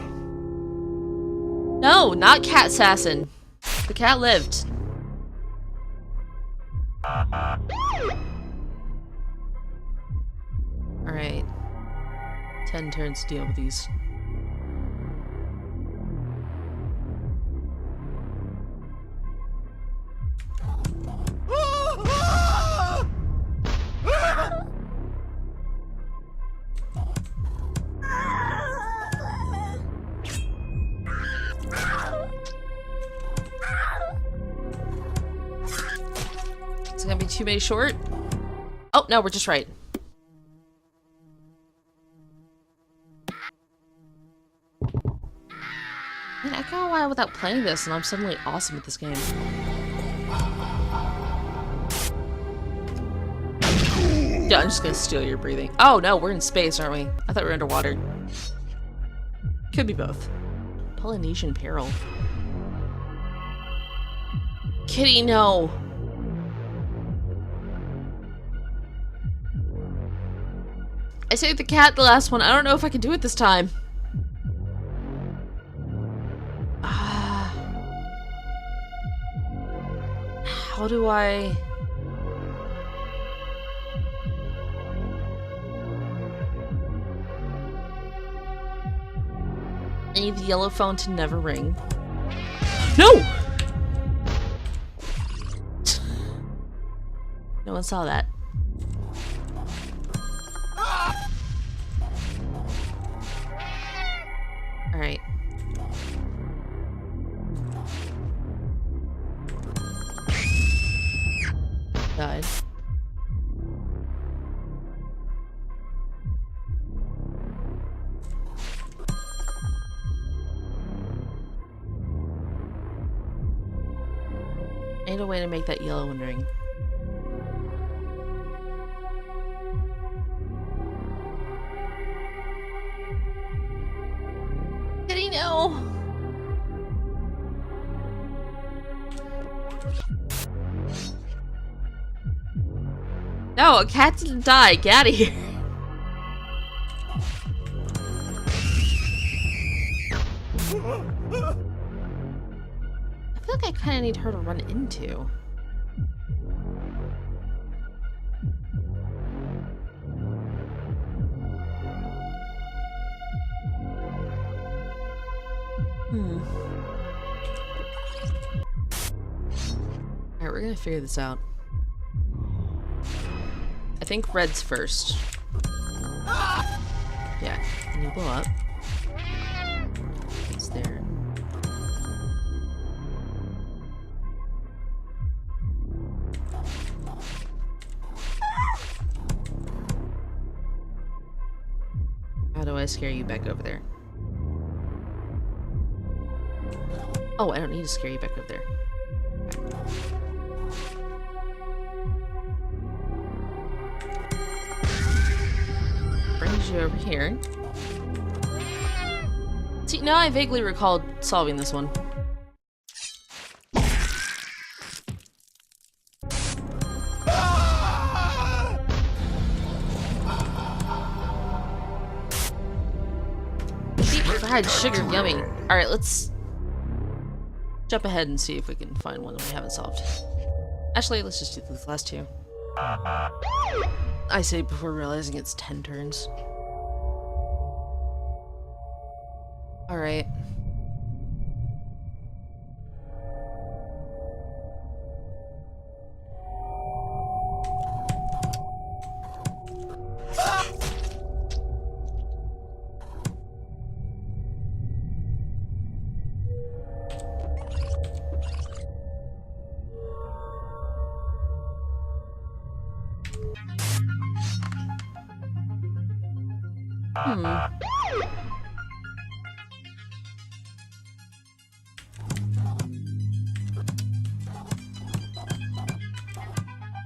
[SPEAKER 1] No, not cat assassin. The cat lived. Alright. 10 turns to deal with these. Is it gonna be too many short? Oh, no, we're just right. Man, I got a while without playing this, and I'm suddenly awesome at this game. Yeah, I'm just gonna steal your breathing. Oh, no, we're in space, aren't we? I thought we were underwater. Could be both. Polynesian peril. Kitty, no. I saved the cat the last one. I don't know if I can do it this time. How how do I... I need the yellow phone to never ring. No! No one saw that. Alright. Died. I need a way to make that yellow one ring. Did he know? No, a cat didn't die. Get out of here. I feel like I kind of need her to run into. Alright, we're gonna figure this out. I think red's first. Yeah, and you blow up. It's there. How do I scare you back over there? Oh, I don't need to scare you back over there. Brings you over here. See, now I vaguely recalled solving this one. Deep fried sugar, yummy. Alright, let's jump ahead and see if we can find one that we haven't solved. Actually, let's just do these last two. I say before realizing it's 10 turns. Alright.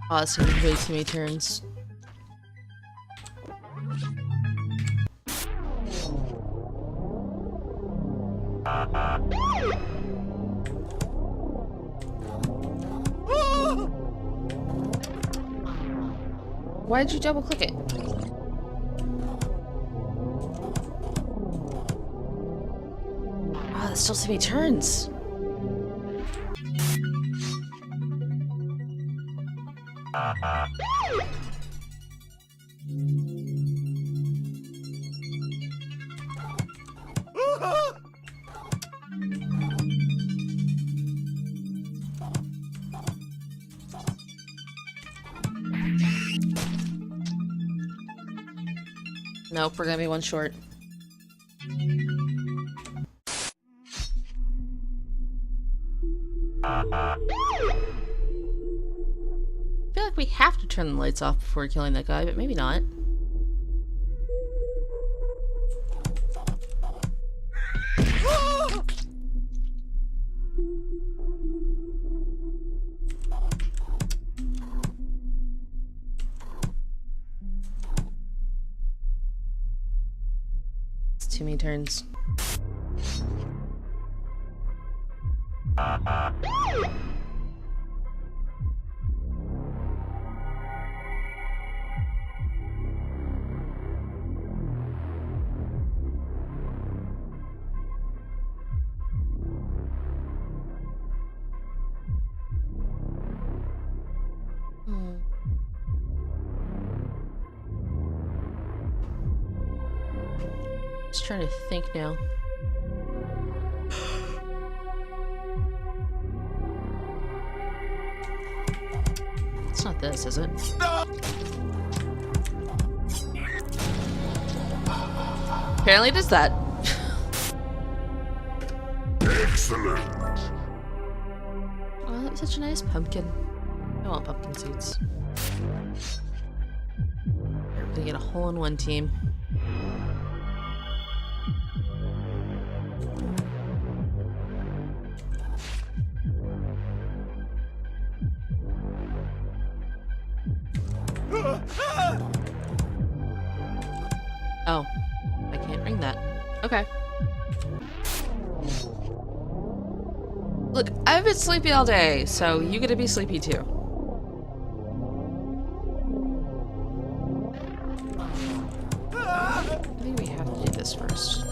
[SPEAKER 1] Oh, that's gonna be way too many turns. Why did you double click it? Wow, that's still too many turns. Nope, we're gonna be one short. I feel like we have to turn the lights off before killing that guy, but maybe not. It's too many turns. Just trying to think now. It's not this, is it? Apparently it is that.
[SPEAKER 10] Excellent.
[SPEAKER 1] Oh, that was such a nice pumpkin. I want pumpkin seeds. We're gonna get a hole-in-one team. Oh, I can't ring that. Okay. Look, I've been sleepy all day, so you get to be sleepy too. I think we have to do this first.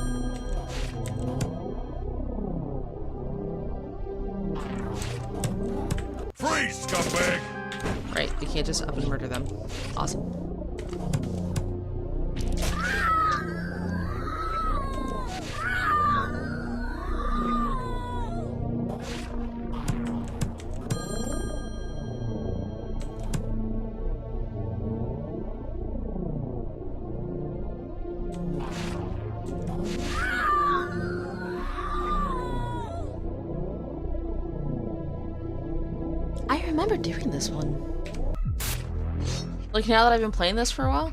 [SPEAKER 10] Freeze, scumbag!
[SPEAKER 1] Right, we can't just up and murder them. Awesome. I remember doing this one. Like, now that I've been playing this for a while.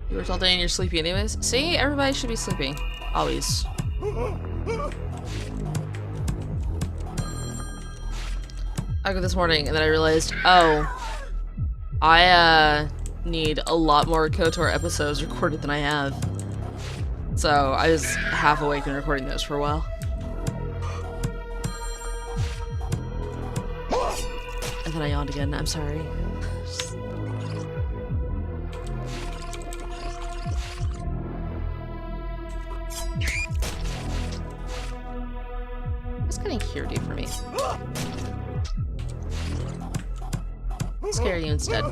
[SPEAKER 1] You worked all day and you're sleepy anyways. See? Everybody should be sleeping. Always. I got this morning and then I realized, oh, I need a lot more KOTOR episodes recorded than I have. So I was half awake and recording those for a while. And then I yawned again. I'm sorry. What's getting here do for me? I'll scare you instead.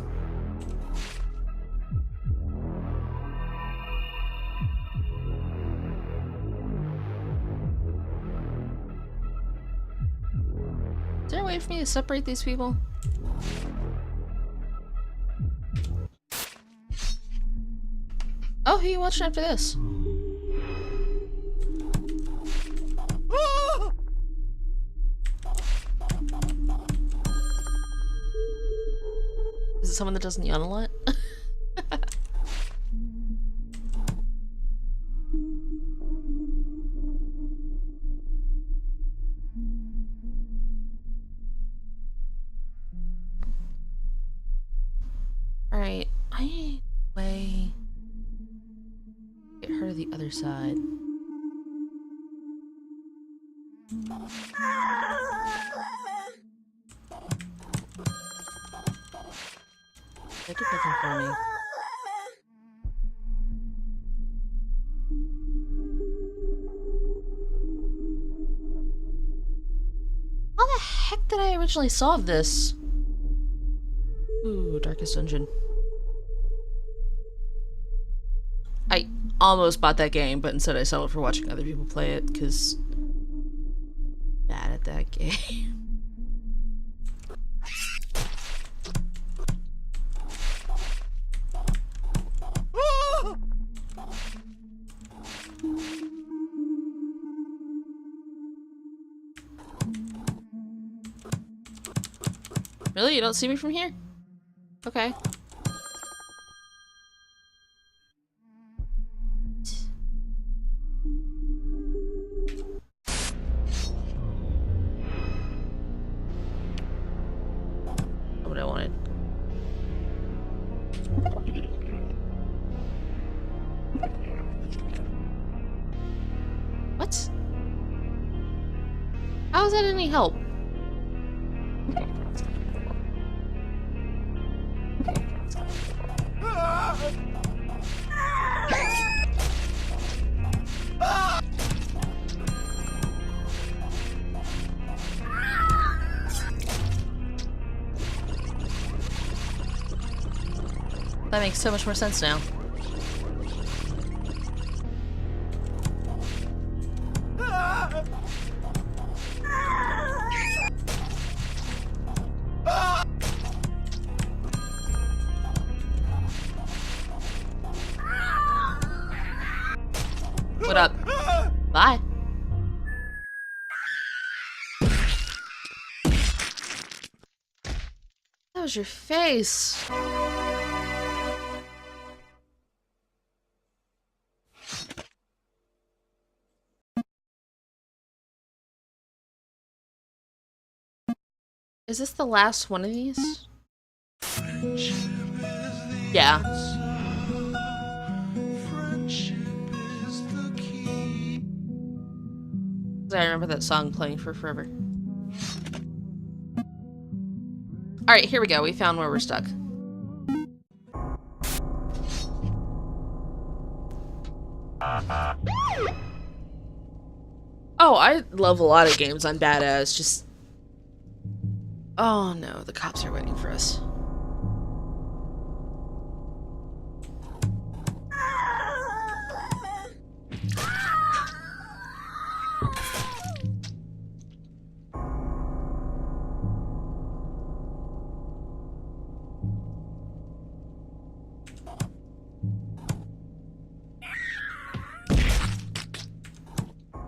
[SPEAKER 1] Is there a way for me to separate these people? Oh, who are you watching after this? Is it someone that doesn't yawn a lot? Alright, I need a way to get her to the other side. They did nothing for me. How the heck did I originally solve this? Ooh, Darkest Dungeon. I almost bought that game, but instead I settled for watching other people play it, because bad at that game. Really? You don't see me from here? Okay. Not what I wanted. What? How is that any help? That makes so much more sense now. What up? Bye. That was your face. Is this the last one of these? Yeah. I remember that song playing for forever. Alright, here we go. We found where we're stuck. Oh, I love a lot of games on Badass, just... Oh no, the cops are waiting for us.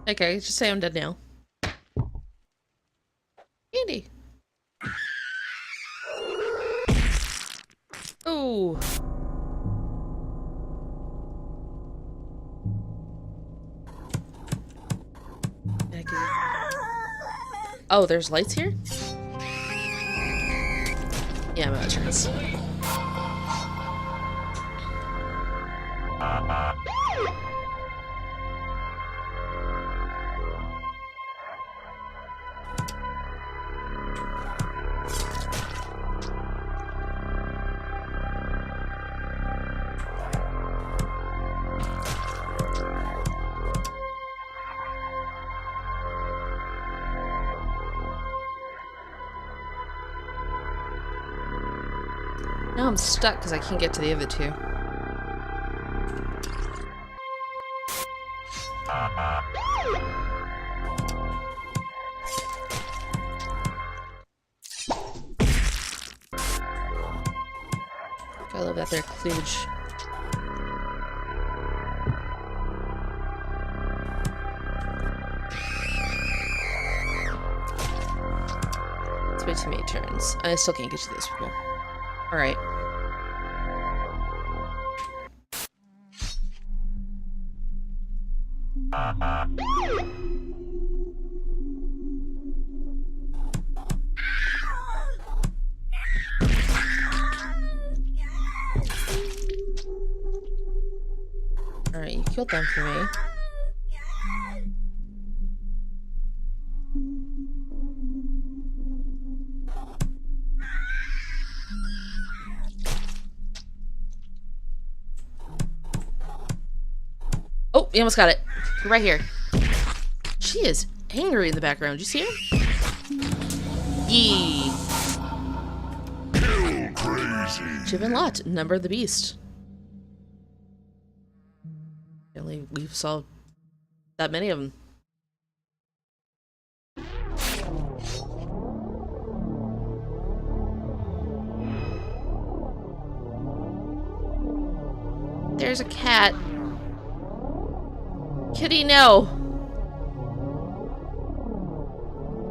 [SPEAKER 1] Okay, just say I'm dead now. Andy. Oh. Oh, there's lights here? Yeah, I'm out of chance. Now I'm stuck because I can't get to the other two. I love that they're kludge. It's way too many turns. I still can't get to those people. Alright. Alright, you killed them for me. Oh, you almost got it. You're right here. She is angry in the background. Do you see her? Yee.
[SPEAKER 10] Crazy.
[SPEAKER 1] Chip Lot, Number of the Beast. Apparently, we've solved that many of them. There's a cat. Kitty, no.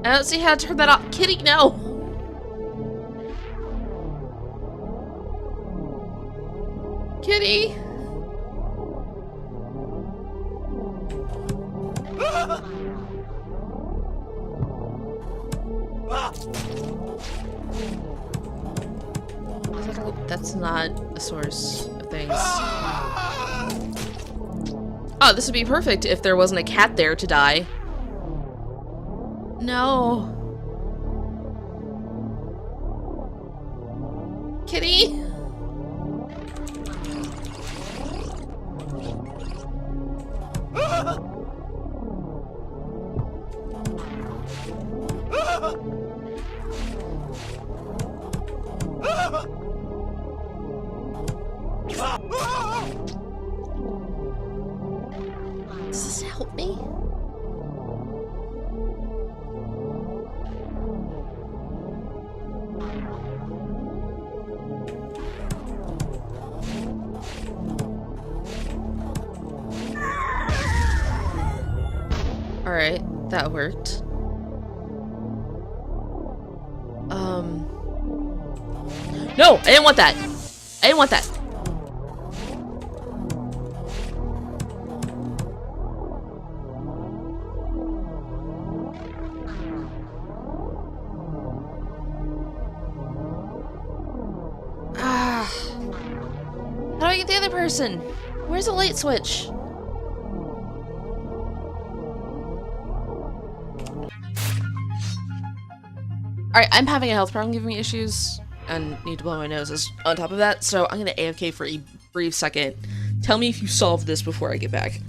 [SPEAKER 1] I don't see how to turn that off. Kitty, no. Kitty. That's not a source of things. Oh, this would be perfect if there wasn't a cat there to die. No. Kitty? Does this help me? Alright, that worked. No! I didn't want that! I didn't want that! Ah. How do I get the other person? Where's the light switch? Alright, I'm having a health problem giving me issues and need to blow my noses on top of that, so I'm gonna AFK for a brief second. Tell me if you solve this before I get back.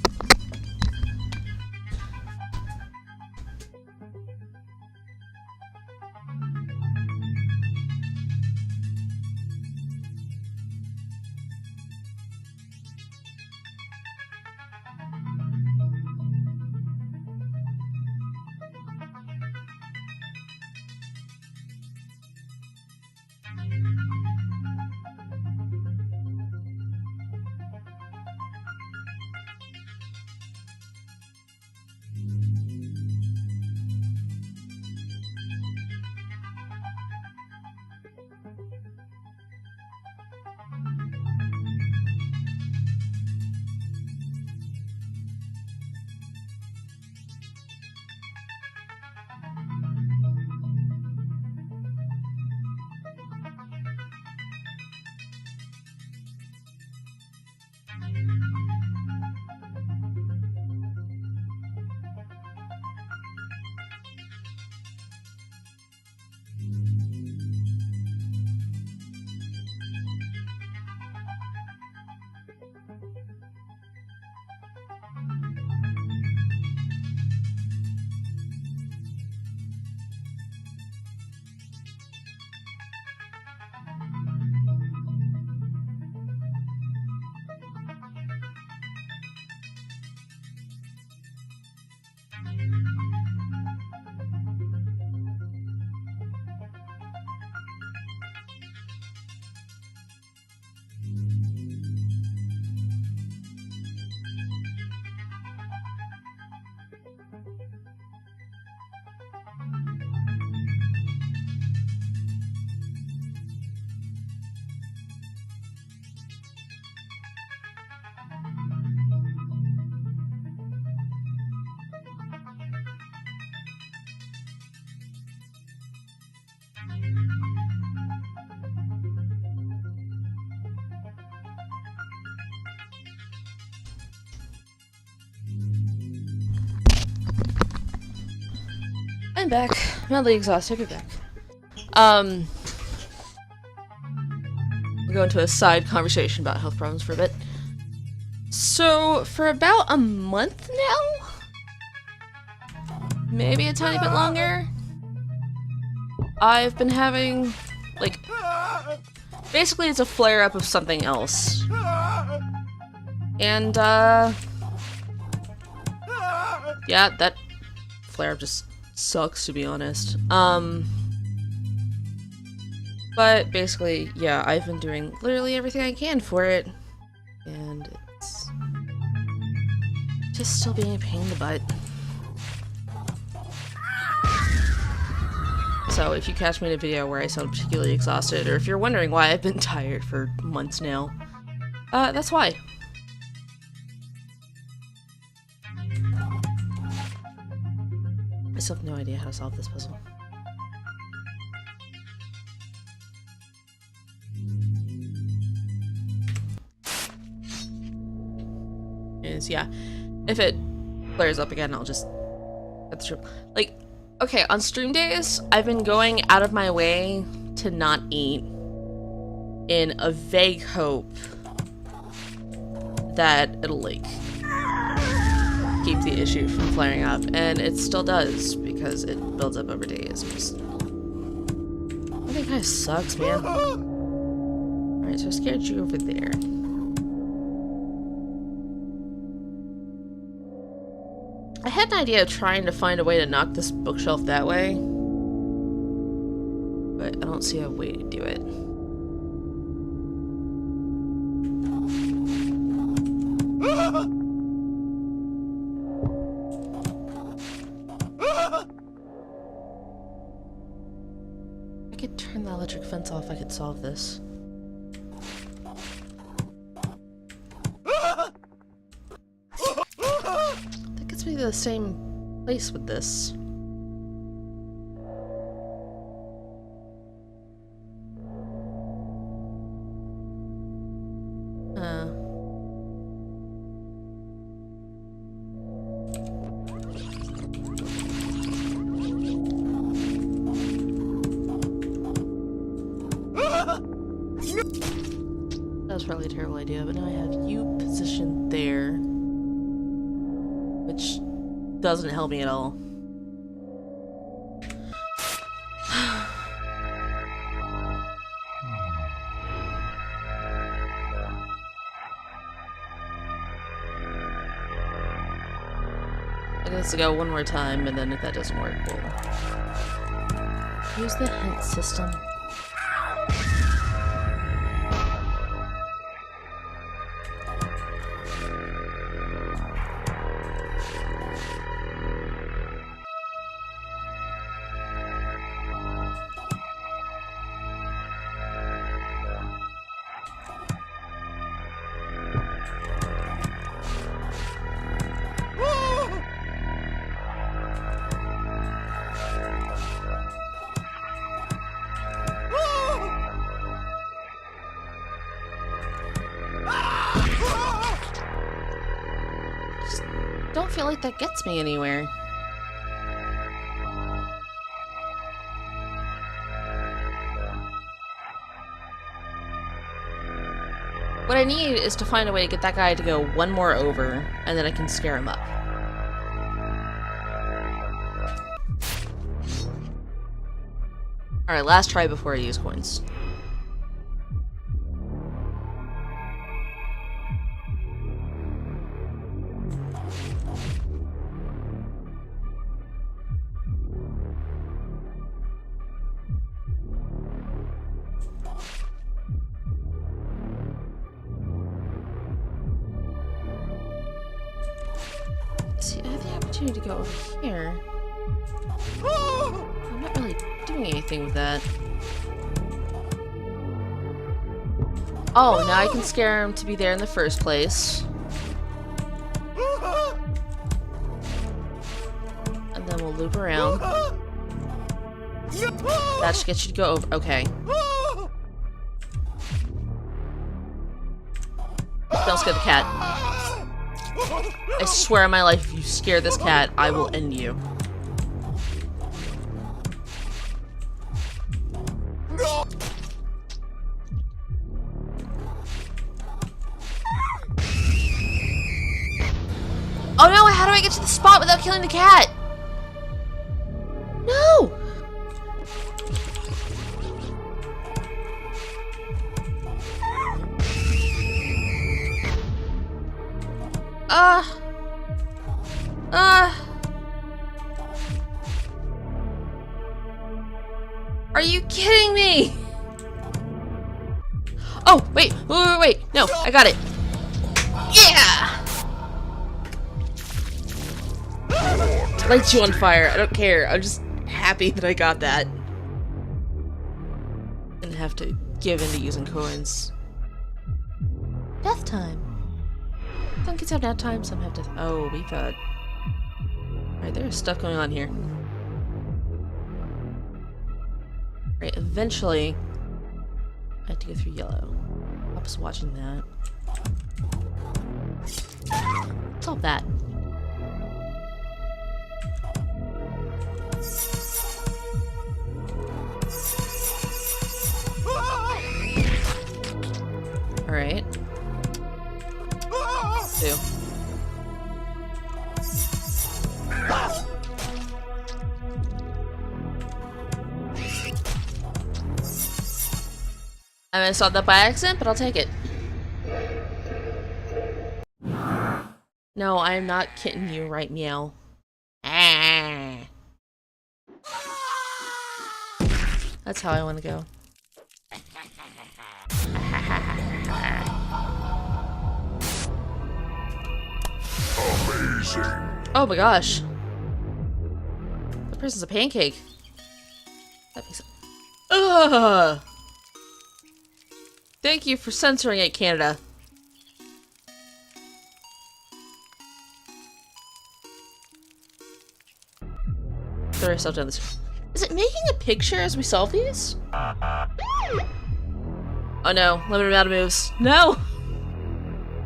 [SPEAKER 1] I'm back. Mildly exhausted, but back. We'll go into a side conversation about health problems for a bit. So, for about a month now? Maybe a tiny bit longer? I've been having, like, basically it's a flare-up of something else. And, yeah, that flare-up just sucks, to be honest. But basically, yeah, I've been doing literally everything I can for it, and it's just still being a pain in the butt. So if you catch me in a video where I sound particularly exhausted, or if you're wondering why I've been tired for months now, that's why. I still have no idea how to solve this puzzle. Yeah, if it flares up again, I'll just get the trip. Like, okay, on stream days, I've been going out of my way to not eat in a vague hope that it'll, like, keep the issue from flaring up, and it still does because it builds up over days. I think kind of sucks, man. Alright, so I scared you over there. I had an idea of trying to find a way to knock this bookshelf that way, but I don't see a way to do it. fence off, I could solve this. That gets me to the same place with this. That was probably a terrible idea, but now I have you positioned there, which doesn't help me at all. I guess to go one more time, and then if that doesn't work, we'll use the hint system. Don't feel like that gets me anywhere. What I need is to find a way to get that guy to go one more over, and then I can scare him up. Alright, last try before I use coins. See, I have the opportunity to go over here. I'm not really doing anything with that. Oh, now I can scare him to be there in the first place. And then we'll loop around. That should get you to go over. Okay. Don't scare the cat. I swear on my life, if you scare this cat, I will end you. Oh no, how do I get to the spot without killing the cat? No! Are you kidding me? Oh, wait, no, I got it. Yeah! Lights you on fire, I don't care, I'm just happy that I got that. Didn't have to give in to using coins. Death time. Some kids have nap time, some have death. Oh, we thought. Alright, there's stuff going on here. Right, eventually I have to go through yellow. I was watching that. Solve that. Alright. 2. I might have solved that by accident, but I'll take it. No, I am not kidding you, right, meow. Ah. That's how I want to go.
[SPEAKER 10] Amazing.
[SPEAKER 1] Oh my gosh. That person's a pancake. That makes it. Ugh. Thank you for censoring it, Canada. Throw yourself down this. Is it making a picture as we solve these? Oh no, limited amount of moves. No!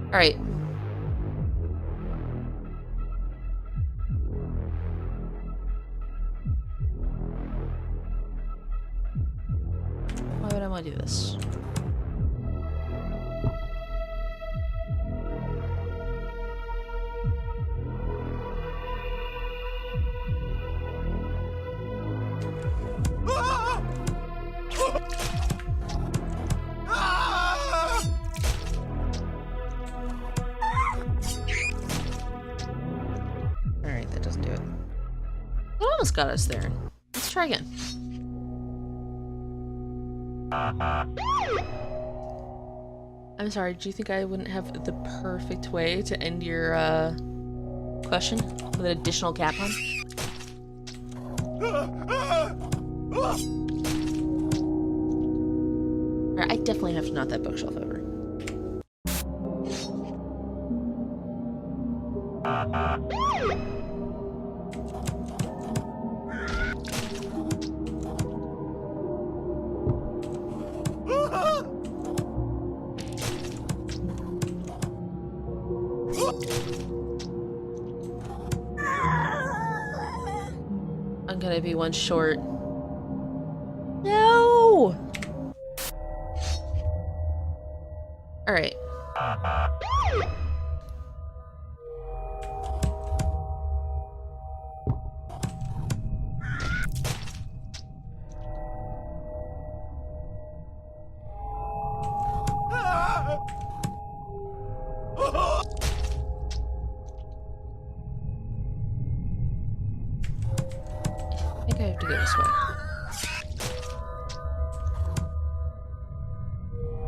[SPEAKER 1] Alright. Why would I want to do this? Alright, that doesn't do it. It almost got us there. Let's try again. I'm sorry, do you think I wouldn't have the perfect way to end your, question? With an additional cap on? Alright, I definitely have to knock that bookshelf over. I'm gonna be one short. No! Alright. I think I have to go this way.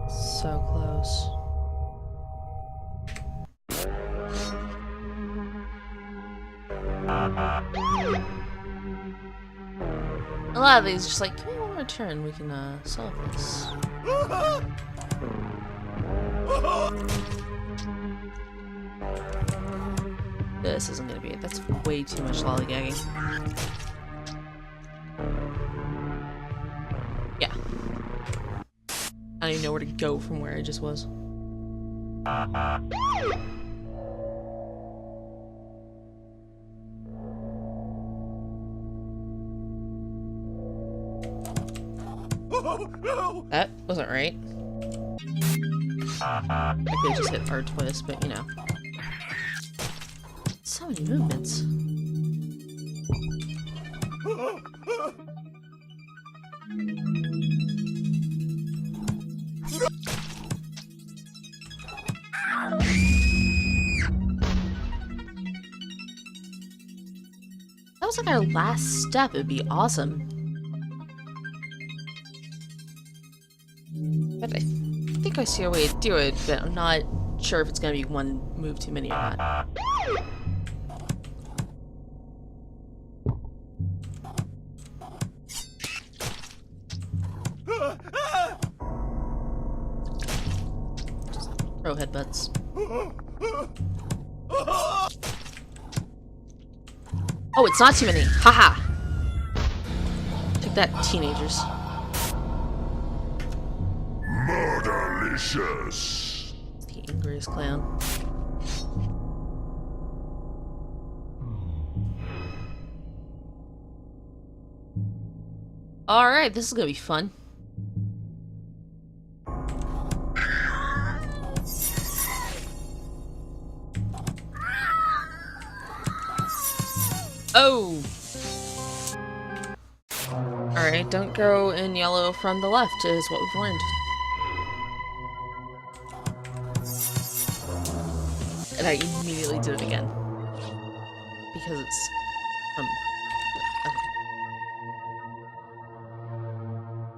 [SPEAKER 1] So close. A lot of these just like, give me one more turn, we can solve this. This isn't gonna be it. That's way too much lollygagging. Yeah. I don't even know where to go from where I just was. That wasn't right. I could have just hit R twice, but you know. So many movements. That was like our last step. It'd be awesome. But I think I see a way to do it, but I'm not sure if it's gonna be one move too many or not. Just throw headbutts. Oh, it's not too many. Haha. Take that, teenagers.
[SPEAKER 10] Murderlicious.
[SPEAKER 1] The angriest clown. Alright, this is gonna be fun. Oh! Alright, don't go in yellow from the left is what we've learned. And I immediately did it again. Because it's from... Okay.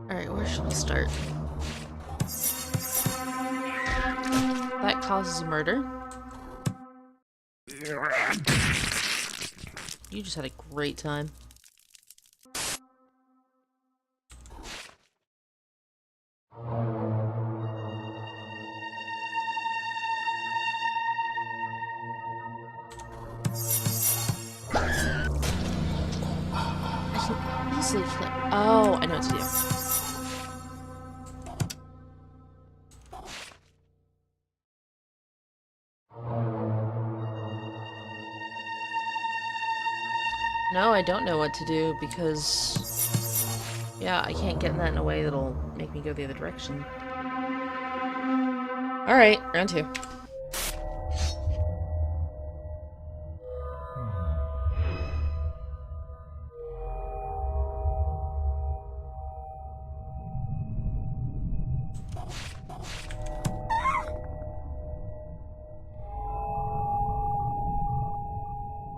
[SPEAKER 1] Alright, where should we start? That causes a murder. You just had a great time. I can easily kill it. Oh, I know what to do. No, I don't know what to do because, yeah, I can't get in that in a way that'll make me go the other direction. Alright, round 2.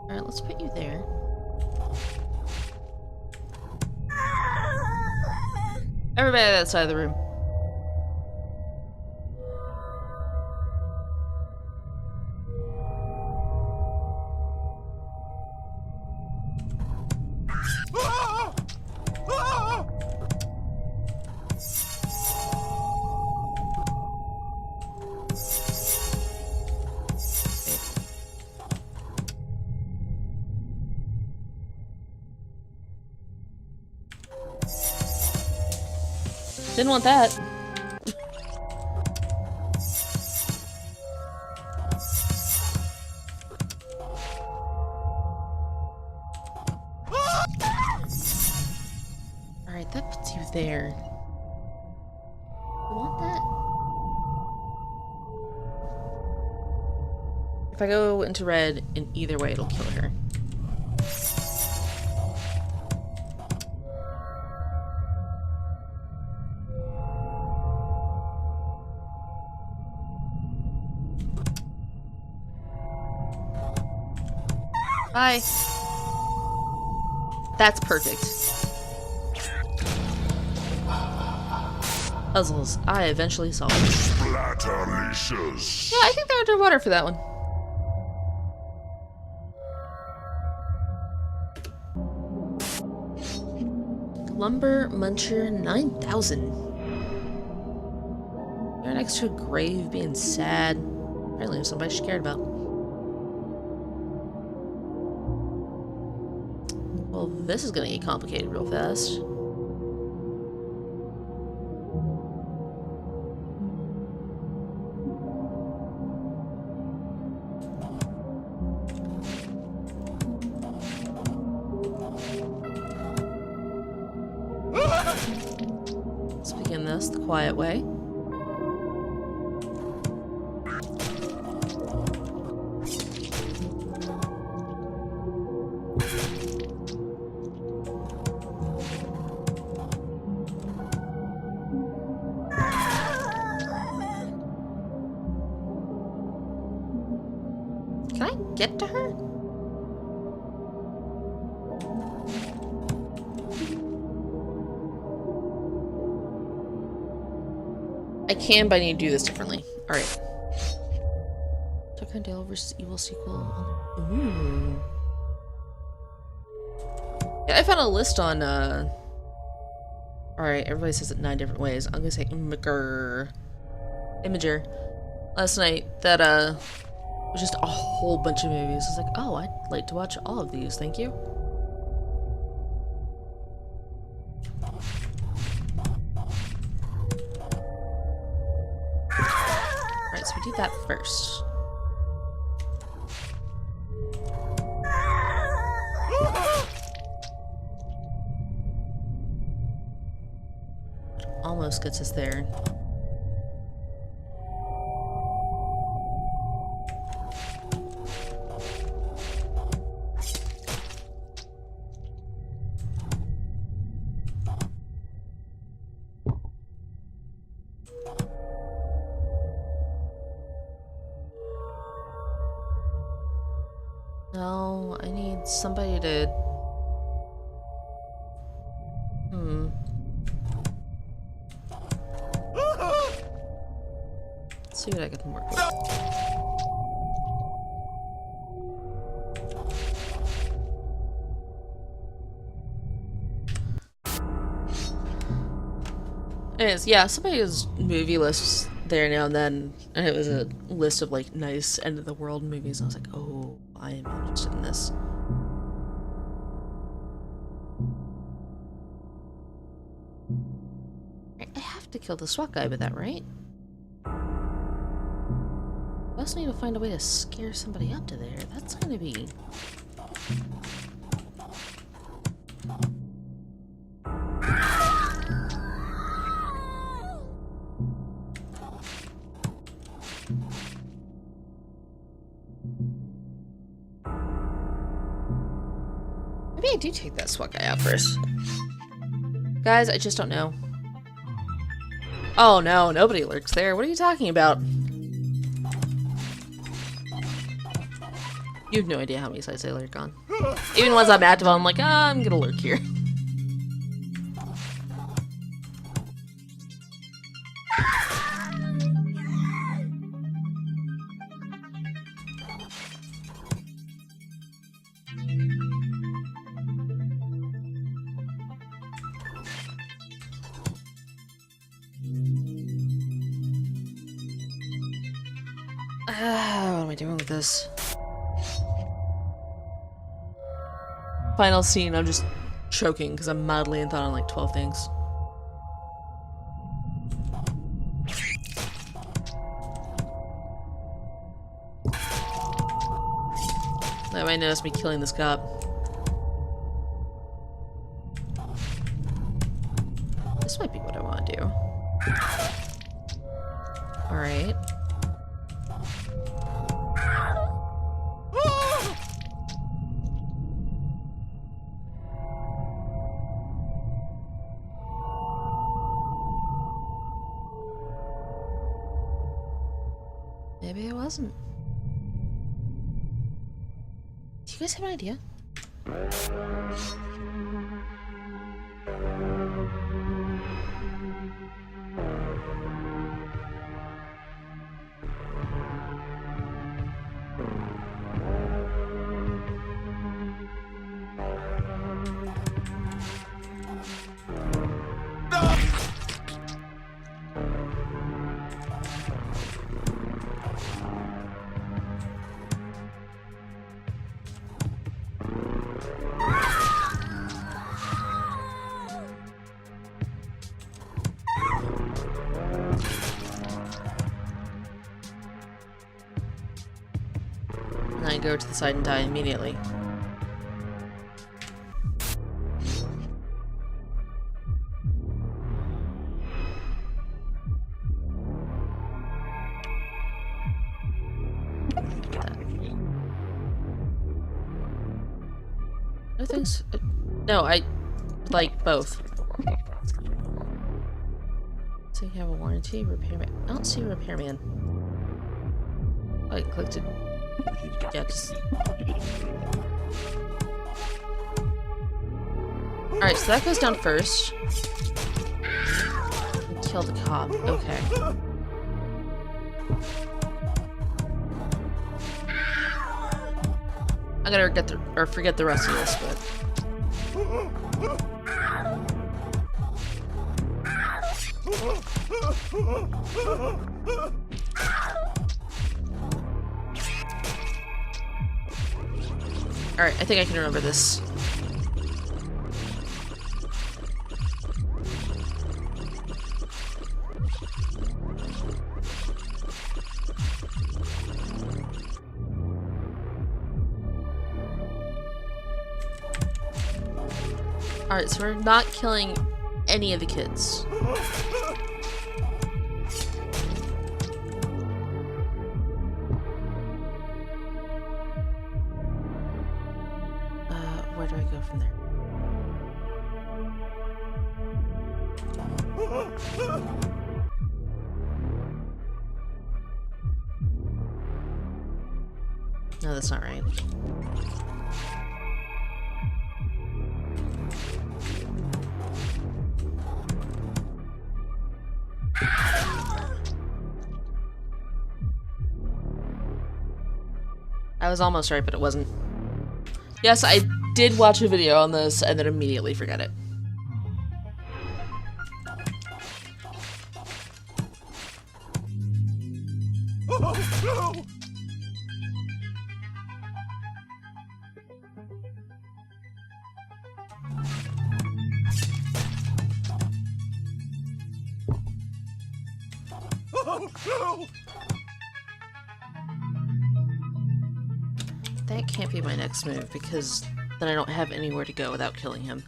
[SPEAKER 1] Alright, let's put you there. Everybody on that side of the room. Didn't want that. Alright, that puts you there. You want that? If I go into red, in either way, it'll kill her. Bye. That's perfect. Puzzles I eventually solved.
[SPEAKER 10] Splatterlicious.
[SPEAKER 1] Yeah, I think they're underwater for that one. Lumber Muncher 9000. You're next to a grave being sad. Apparently there's somebody she cared about. Well, this is gonna get complicated real fast. Let's begin this the quiet way. Can I get to her? I can, but I need to do this differently. Alright. Tucker and Dale vs. Evil sequel. Ooh. Yeah, I found a list on, Alright, everybody says it 9 different ways. I'm gonna say Imager last night that, was just a whole bunch of movies. I was like, oh, I'd like to watch all of these, thank you. Alright, so we do that first. Almost gets us there. No, I need somebody to... Let's see what I can work with. Anyways, yeah, somebody's movie list there now and then, and it was a list of like nice end of the world movies, and I was like, oh, I am interested in this. I have to kill the SWAT guy with that, right? I also need to find a way to scare somebody up to there. That's gonna be... Maybe I do take that SWAT guy out first. Guys, I just don't know. Oh no, nobody lurks there. What are you talking about? You have no idea how many sites I lurk on. Even once I'm active, I'm like, ah, I'm gonna lurk here. What am I doing with this? Final scene, I'm just choking because I'm madly in thought on like 12 things. They might notice me killing this cop. This might be what I want to do. Alright. Maybe it wasn't. Do you guys have an idea? And I go to the side and die immediately. No thanks. No, I like both. So you have a warranty, repairman. I don't see a repairman. I clicked it. Yeah, just... Alright, so that goes down first. Kill the cop. Okay. I'm gonna forget the rest of this, but... Alright, I think I can remember this. Alright, so we're not killing any of the kids. Where do I go from there? No, that's not right. I was almost right, but it wasn't. Yes, I did watch a video on this and then immediately forget it. That can't be my next move, because then I don't have anywhere to go without killing him.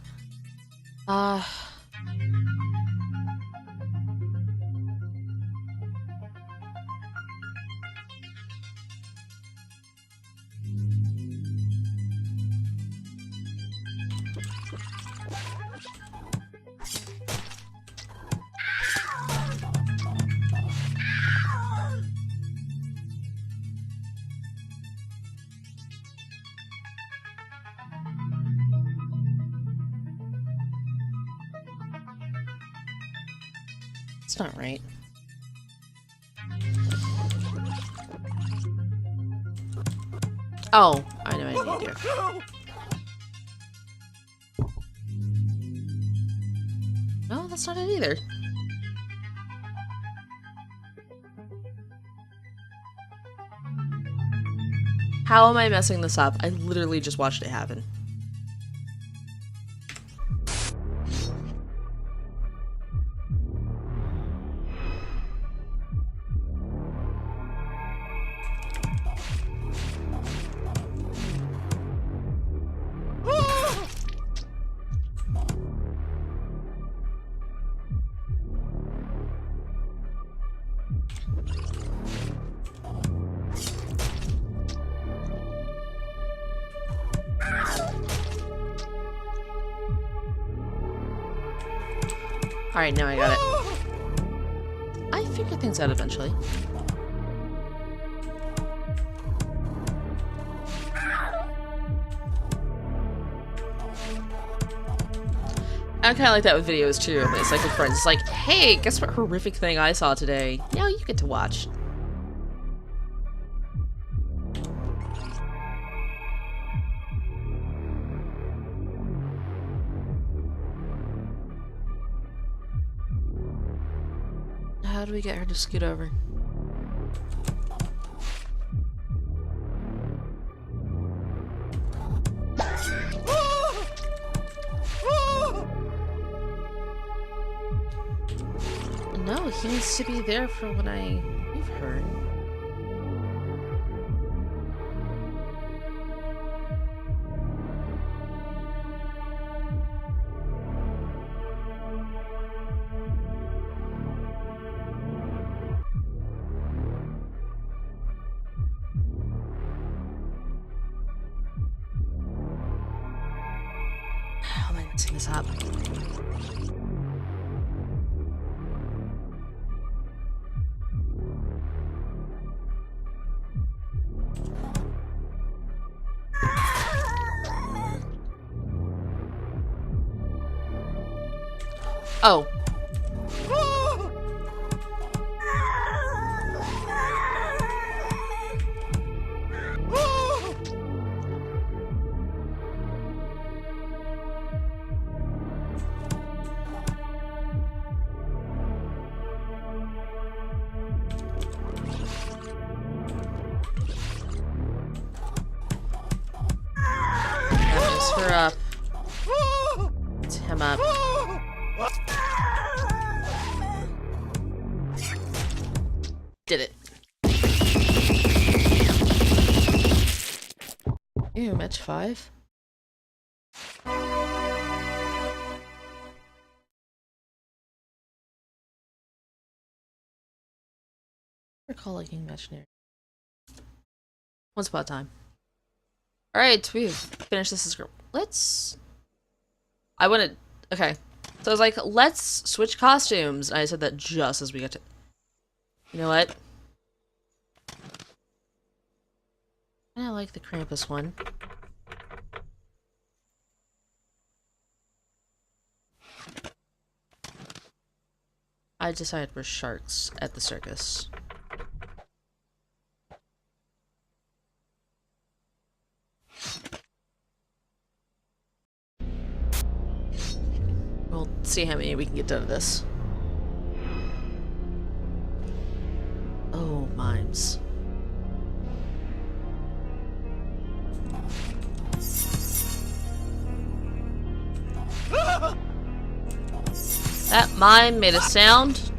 [SPEAKER 1] It's not right. Oh, I know what I need to do. No, that's not it either. How am I messing this up? I literally just watched it happen. Alright, now I got it. I figure things out eventually. I kind of like that with videos too. It's like with friends. It's like, hey, guess what horrific thing I saw today? Now you get to watch. How do we get her to scoot over? No, he needs to be there for when I leave her. How am I messing this up? Oh. Mess her up. It's him up. Did it. Ew, match 5? Recall liking imaginary. Once upon a time. Alright, we've finished this script. Let's... I wanted... Okay. So I was like, let's switch costumes. And I said that just as we got to... You know what? I like the Krampus one. I decided we're sharks at the circus. We'll see how many we can get done of this. Oh, mimes. That mime made a sound.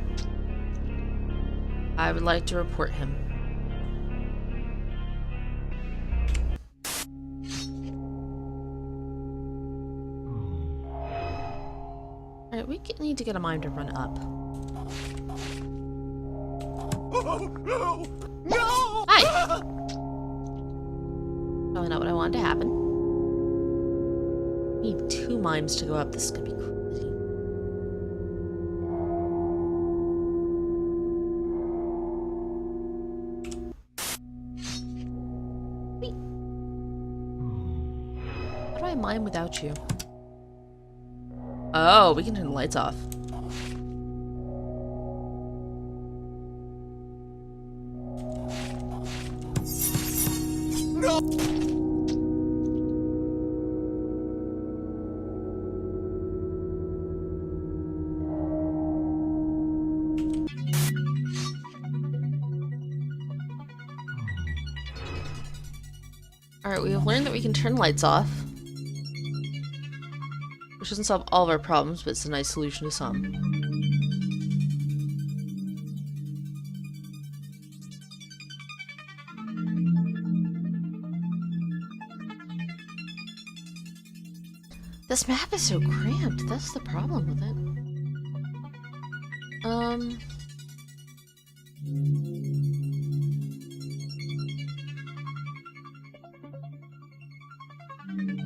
[SPEAKER 1] I would like to report him. Alright, we need to get a mime to run up.
[SPEAKER 9] No!
[SPEAKER 1] Hi! Probably not what I wanted to happen. We need 2 mimes to go up. This is gonna be crazy. Wait. How do I mime without you? Oh, we can turn the lights off. Alright, we have learned that we can turn lights off. Which doesn't solve all of our problems, but it's a nice solution to some. This map is so cramped, that's the problem with it.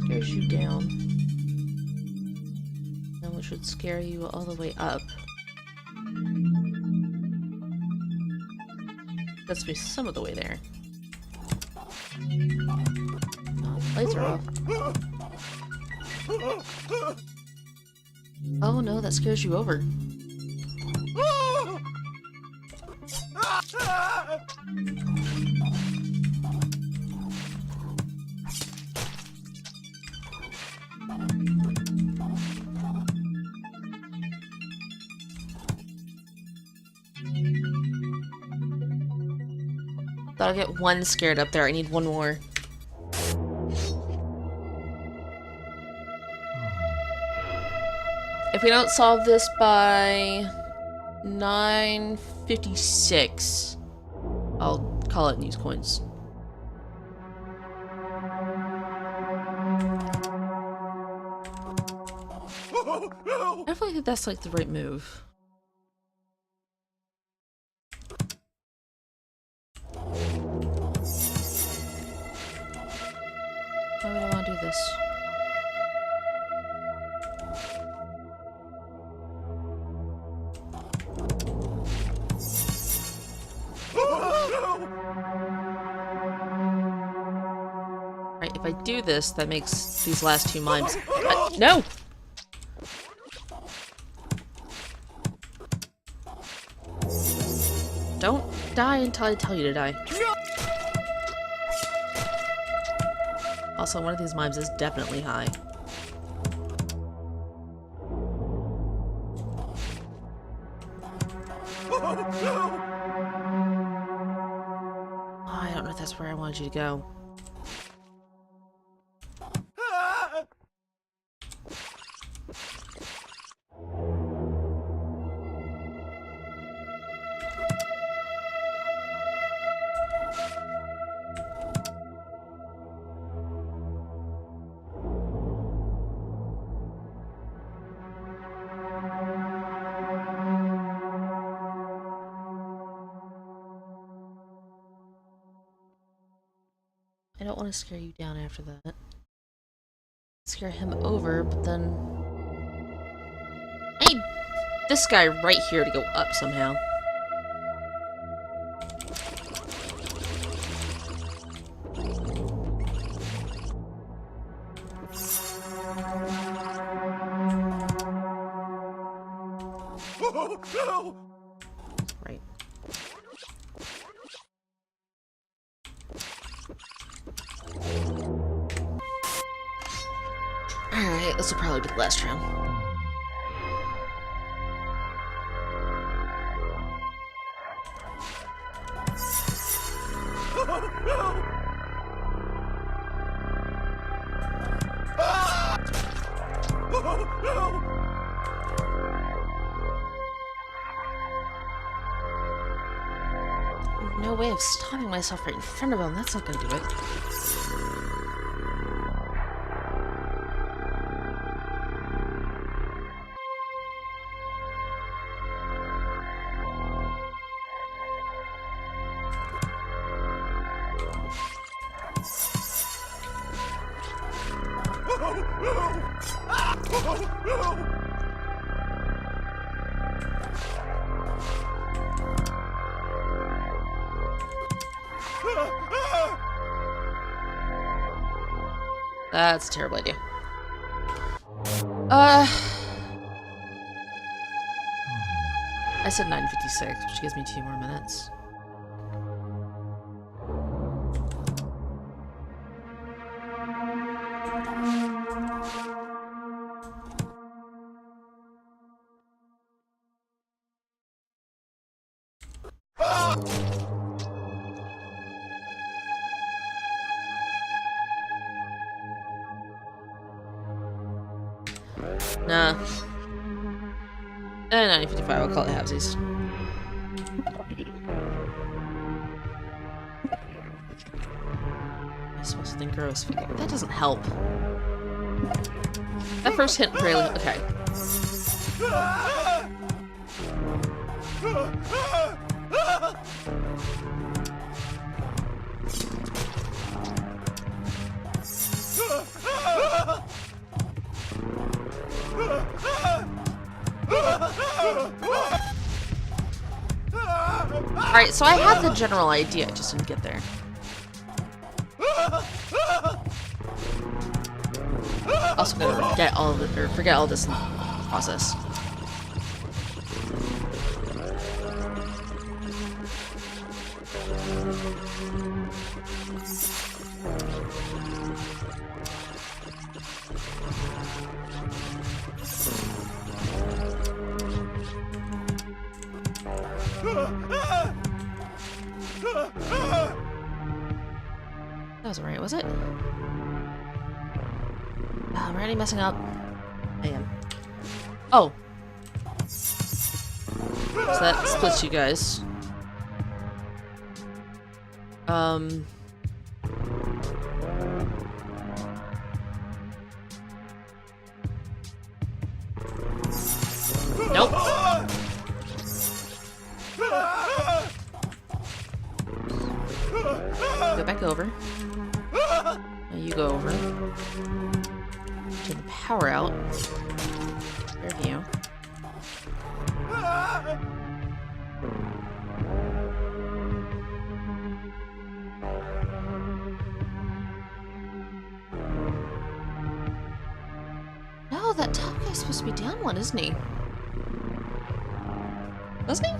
[SPEAKER 1] Scares you down. And which would scare you all the way up. That's me some of the way there. Oh, lights are off. Oh no, that scares you over. Thought I'll get 1 scared up there. I need 1 more. If we don't solve this by 9:56, I'll call it and use coins. I definitely think that's like the right move. Why would I want to do this? Right, if I do this, that makes these last 2 mimes. No! Don't die until I tell you to die. Also, one of these mimes is definitely high. Oh, I don't know if that's where I wanted you to go. I don't want to scare you down after that. Scare him over, but then... I need this guy right here to go up somehow. Right. Alright, this will probably be the last round. no way of stopping myself right in front of him. That's not gonna do it. That's a terrible idea. I said 9:56, which gives me 2 more minutes. Nah. 9:55, I'll call it halvesies. I'm supposed to think gross. That doesn't help. That first hint really... Okay. Alright, so I had the general idea, I just didn't get there. Also gonna forget all of it, or forget all this in the process. That wasn't right, was it? I'm already messing up. I am. Oh. So that splits you guys. Nope. Go back over. Now you go over. Turn the power out. There you. No, that top guy's supposed to be down one, isn't he? Wasn't he?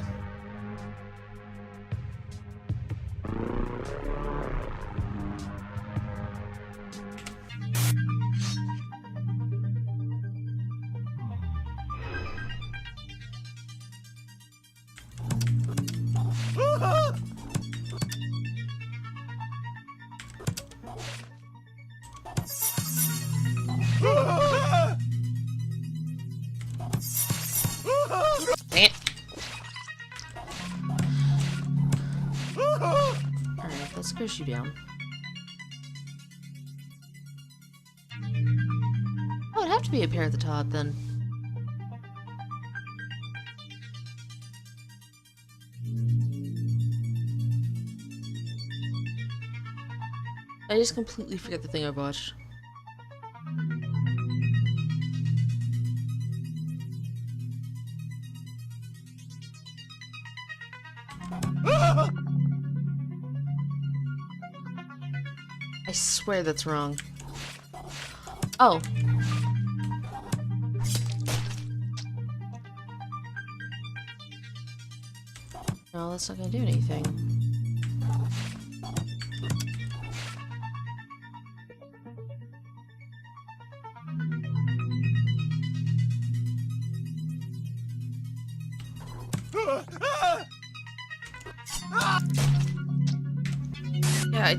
[SPEAKER 1] Dang it. Alright, let's push you down. Oh, it'd have to be a pair at the top then. I just completely forget the thing I've watched. I swear that's wrong. Oh. No, that's not gonna do anything. Yeah,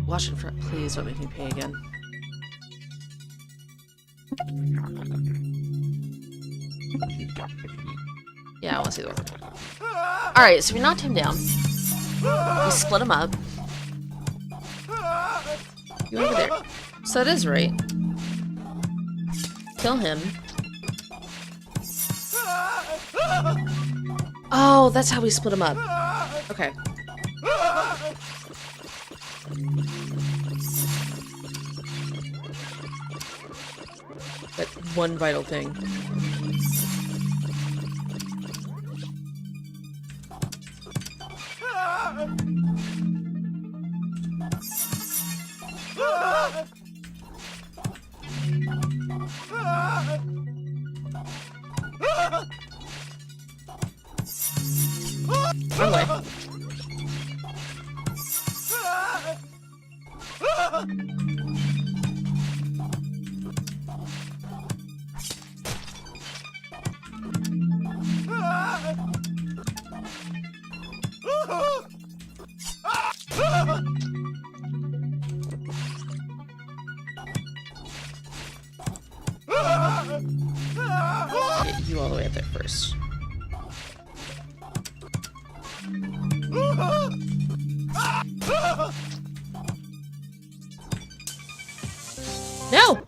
[SPEAKER 1] watch it for it. Please don't make me pay again. Yeah, I want to see the one. Alright, so we knocked him down. We split them up. You over there. So that is right. Kill him. Oh, that's how we split them up. Okay. That one vital thing. Wrong way. Get you all the way up there first. No!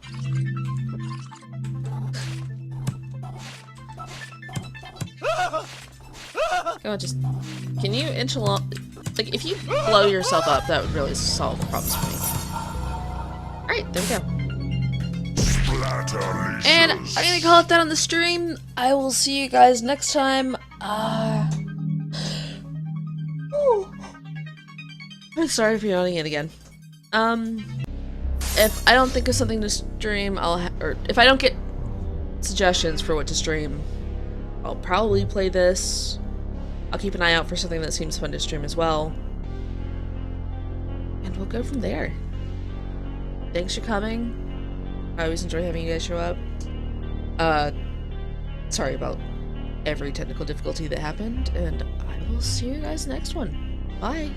[SPEAKER 1] Go on, just... Can you inch along... Like, if you blow yourself up, that would really solve the problems for me. Alright, there we go. And I'm gonna call it that on the stream. I will see you guys next time. I'm sorry for yawning it again. If I don't think of something to stream, or if I don't get suggestions for what to stream, I'll probably play this. I'll keep an eye out for something that seems fun to stream as well. And we'll go from there. Thanks for coming. I always enjoy having you guys show up. Sorry about every technical difficulty that happened, and I will see you guys next one. Bye!